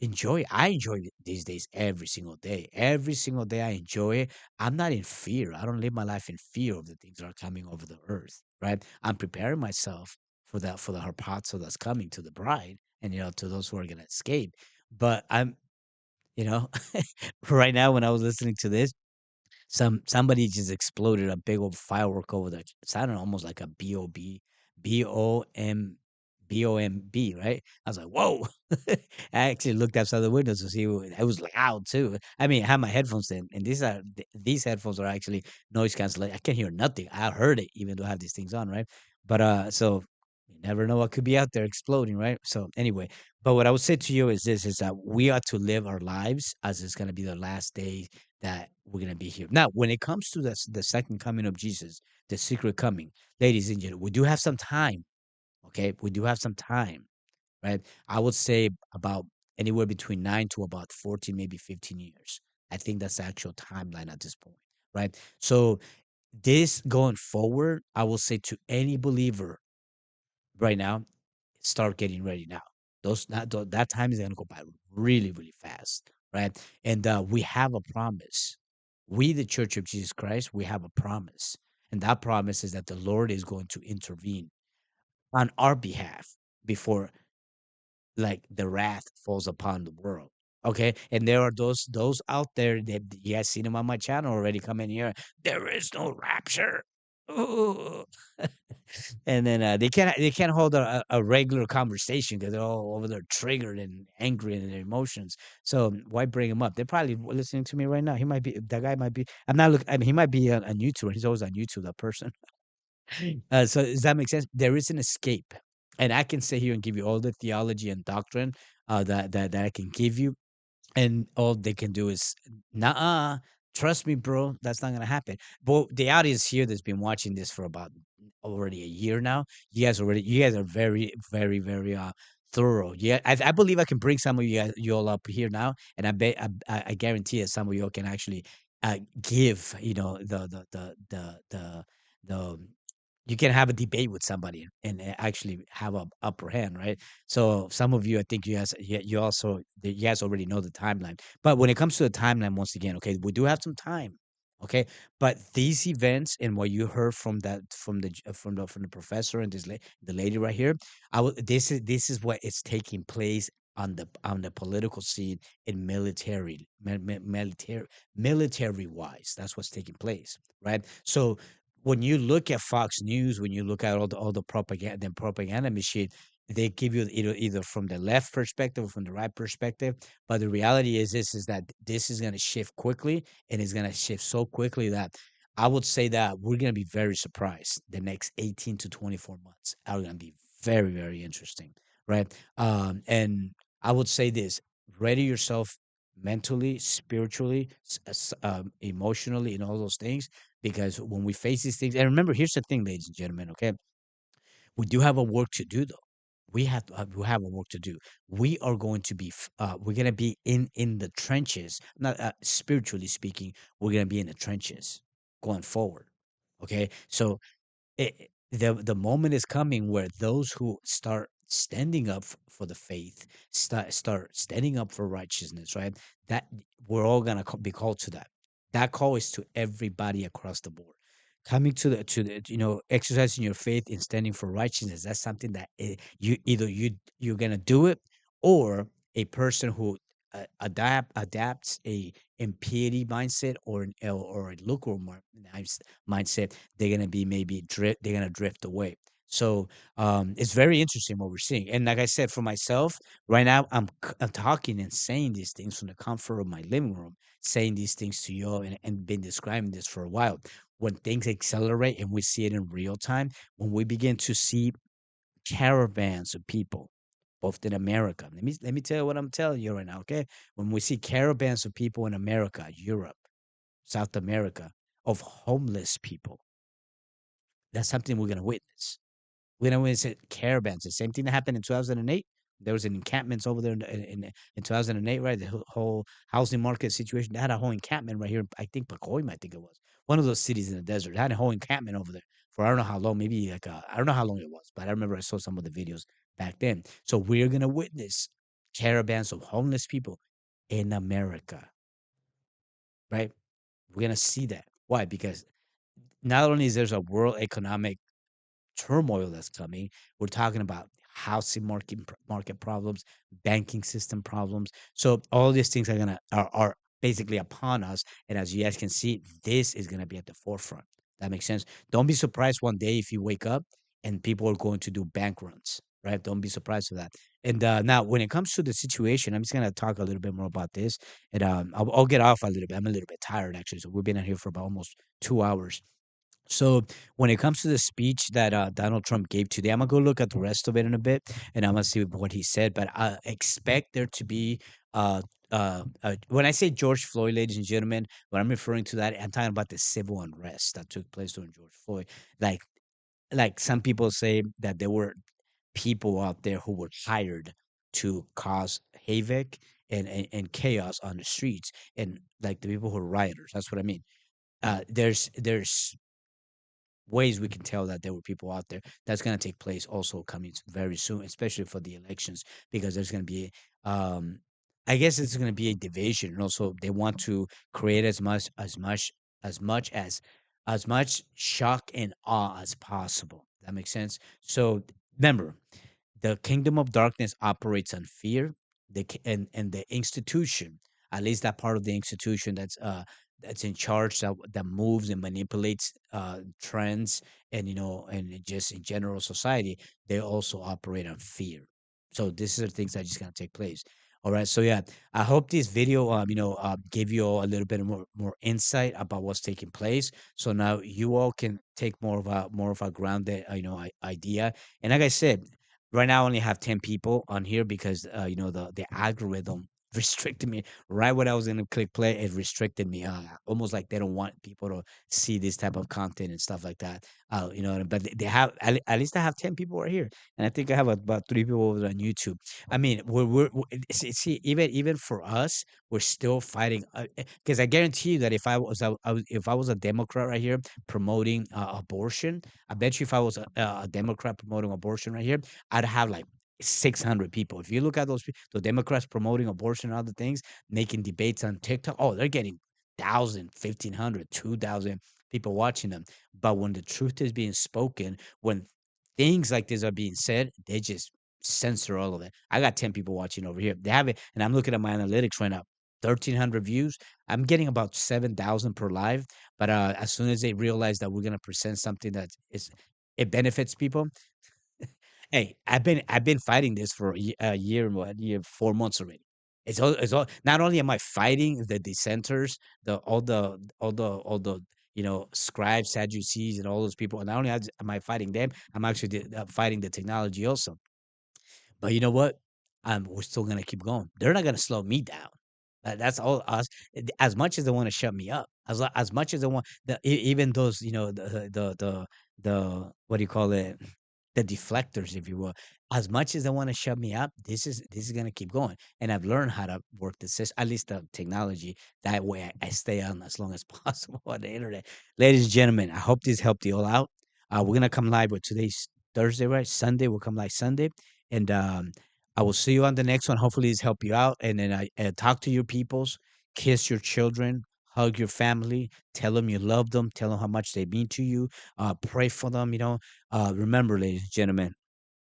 enjoy it. I enjoy it these days every single day. Every single day I enjoy it. I'm not in fear. I don't live my life in fear of the things that are coming over the earth, right? I'm preparing myself for the harpazo that's coming to the bride and to those who are gonna escape. But you know, right now when I was listening to this, somebody just exploded a big old firework over there. It sounded almost like a BOM, right? I was like, whoa. I actually looked outside the windows to see it was loud too. I mean, I had my headphones in, and these headphones are actually noise cancellation. I can't hear nothing. I heard it even though I have these things on, right? But so you never know what could be out there exploding, right? So anyway, but what I would say to you is this: is that we ought to live our lives as it's going to be the last day that we're going to be here. Now, when it comes to the second coming of Jesus, the secret coming, ladies and gentlemen, we do have some time. Okay, we do have some time, right? I would say about anywhere between 9 to about 14, maybe 15 years. I think that's the actual timeline at this point, right? So this going forward, I will say to any believer right now, start getting ready now. That time is gonna go by really, really fast, right? And we have a promise. We, the Church of Jesus Christ, we have a promise, and that promise is that the Lord is going to intervene on our behalf before like the wrath falls upon the world. Okay, and there are those out there that you guys seen them on my channel already. Come in here. There is no rapture. Ooh. And then they can't hold a regular conversation because they're all over there triggered and angry in their emotions. So why bring him up? They're probably listening to me right now. He might be that guy might be. I'm not looking. I mean, he might be on YouTube. He's always on YouTube. That person. So does that make sense? There is an escape, and I can sit here and give you all the theology and doctrine that I can give you, and all they can do is, nah, trust me, bro, that's not gonna happen. But the audience here that's been watching this for about already a year now, you guys are very, very, very thorough. Yeah, I believe I can bring some of you all up here now, and I guarantee that some of you all can actually give the you can have a debate with somebody and actually have a upper hand, right? So some of you, I think you guys already know the timeline. But when it comes to the timeline, once again, okay, we do have some time, okay. But these events and what you heard from the professor and the lady right here, this is what is taking place on the political scene in military wise. That's what's taking place, right? So when you look at Fox News, when you look at all the propaganda machine, they give you either from the left perspective or from the right perspective. But the reality is that this is going to shift quickly, and it's going to shift so quickly that I would say that we're going to be very surprised. The next 18 to 24 months are going to be very, very interesting, right? And I would say this: ready yourself mentally, spiritually, emotionally, and all those things, because when we face these things, and remember, here's the thing, ladies and gentlemen, okay, we do have a work to do though. We have a work to do. We are going to be we're going to be in the trenches, not spiritually speaking. We're going to be in the trenches going forward, okay. So the moment is coming where those who start standing up for the faith, start standing up for righteousness, right? That we're all gonna be called to that. That call is to everybody across the board. Coming to the exercising your faith and standing for righteousness. That's something that you're gonna do it, or a person who adapts a impiety mindset or a lukewarm mindset, they're gonna be maybe they're gonna drift away. So it's very interesting what we're seeing. And like I said, for myself, right now, I'm talking and saying these things from the comfort of my living room, saying these things to you, and been describing this for a while. When things accelerate and we see it in real time, when we begin to see caravans of people, both in America. Let me tell you what I'm telling you right now, okay? When we see caravans of people in America, Europe, South America, of homeless people, that's something we're gonna witness. We're gonna witness caravans. The same thing that happened in 2008. There was an encampments over there in 2008, right? The whole housing market situation. They had a whole encampment right here. I think Pacoima, I think it was one of those cities in the desert. They had a whole encampment over there for I don't know how long, maybe like I don't know how long it was, but I remember I saw some of the videos back then. So we're gonna witness caravans of homeless people in America, right? We're gonna see that. Why? Because not only is there's a world economic turmoil that's coming. We're talking about housing market problems, banking system problems. So all these things are basically upon us. And as you guys can see, this is gonna be at the forefront. That makes sense. Don't be surprised one day if you wake up and people are going to do bank runs. Right? Don't be surprised for that. And now, when it comes to the situation, I'm just gonna talk a little bit more about this, and I'll get off a little bit. I'm a little bit tired actually, so we've been out here for about almost 2 hours. So when it comes to the speech that Donald Trump gave today, I'm gonna go look at the rest of it in a bit, and I'm gonna see what he said. But I expect there to be when I say George Floyd, ladies and gentlemen, when I'm referring to that, I'm talking about the civil unrest that took place during George Floyd. Like like some people say that there were people out there who were hired to cause havoc and chaos on the streets, and like the people who are rioters. That's what I mean. There's ways we can tell that there were people out there. That's going to take place also coming very soon, especially for the elections, because there's going to be, um, I guess it's going to be a division, and also they want to create as much shock and awe as possible. That makes sense. So remember, the kingdom of darkness operates on fear, and the institution, at least that part of the institution that's in charge, that moves and manipulates trends, and and just in general society, they also operate on fear. So these are things that just gonna take place. All right, so yeah, I hope this video gave you all a little bit more insight about what's taking place, so now you all can take more of a grounded idea. And like I said, right now I only have 10 people on here because the algorithm restricted me right when I was gonna click play. It restricted me, almost like they don't want people to see this type of content and stuff like that. But they have at least I have 10 people right here, and I think I have about 3 people over on YouTube. I mean, see, even for us, we're still fighting, because I guarantee you that if I was a Democrat right here promoting abortion, I bet you if I was a Democrat promoting abortion right here, I'd have like 600 people. If you look at the Democrats promoting abortion and other things, making debates on TikTok, oh, they're getting 1,000, 1,500, 2,000 people watching them. But when the truth is being spoken, when things like this are being said, they just censor all of it. I got 10 people watching over here. They have it, and I'm looking at my analytics right now. 1,300 views. I'm getting about 7,000 per live. But as soon as they realize that we're gonna present something that it benefits people, hey, I've been fighting this for a year and 4 months already. It's all. Not only am I fighting the dissenters, all the scribes, Sadducees, and all those people, and not only am I fighting them, I'm actually fighting the technology also. But you know what? We're still gonna keep going. They're not gonna slow me down. That's all us. As much as they want to shut me up, as much as they want, even those, the what do you call it? The deflectors, if you will. As much as they want to shut me up, this is gonna keep going. And I've learned how to work the system, at least the technology. That way, I stay on as long as possible on the internet. Ladies and gentlemen, I hope this helped you all out. We're gonna come live with today's Thursday, right? Sunday, we'll come live Sunday, and I will see you on the next one. Hopefully, this help you out, and then talk to your peoples, kiss your children, hug your family, tell them you love them, tell them how much they mean to you, pray for them. Remember, ladies and gentlemen,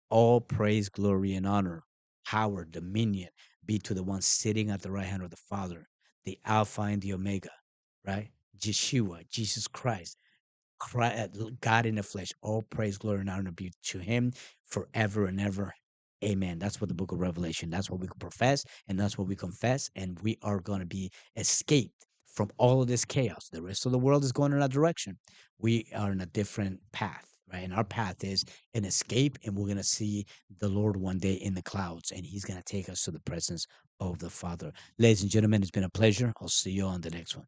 all praise, glory, and honor, power, dominion be to the one sitting at the right hand of the Father, the Alpha and the Omega, right? Yeshua, Jesus Christ. God in the flesh. All praise, glory, and honor be to him forever and ever. Amen. That's what the book of Revelation, that's what we profess, and that's what we confess. And we are going to be escaped from all of this chaos. The rest of the world is going in that direction. We are in a different path, right? And our path is an escape, and we're going to see the Lord one day in the clouds, and he's going to take us to the presence of the Father. Ladies and gentlemen, it's been a pleasure. I'll see you on the next one.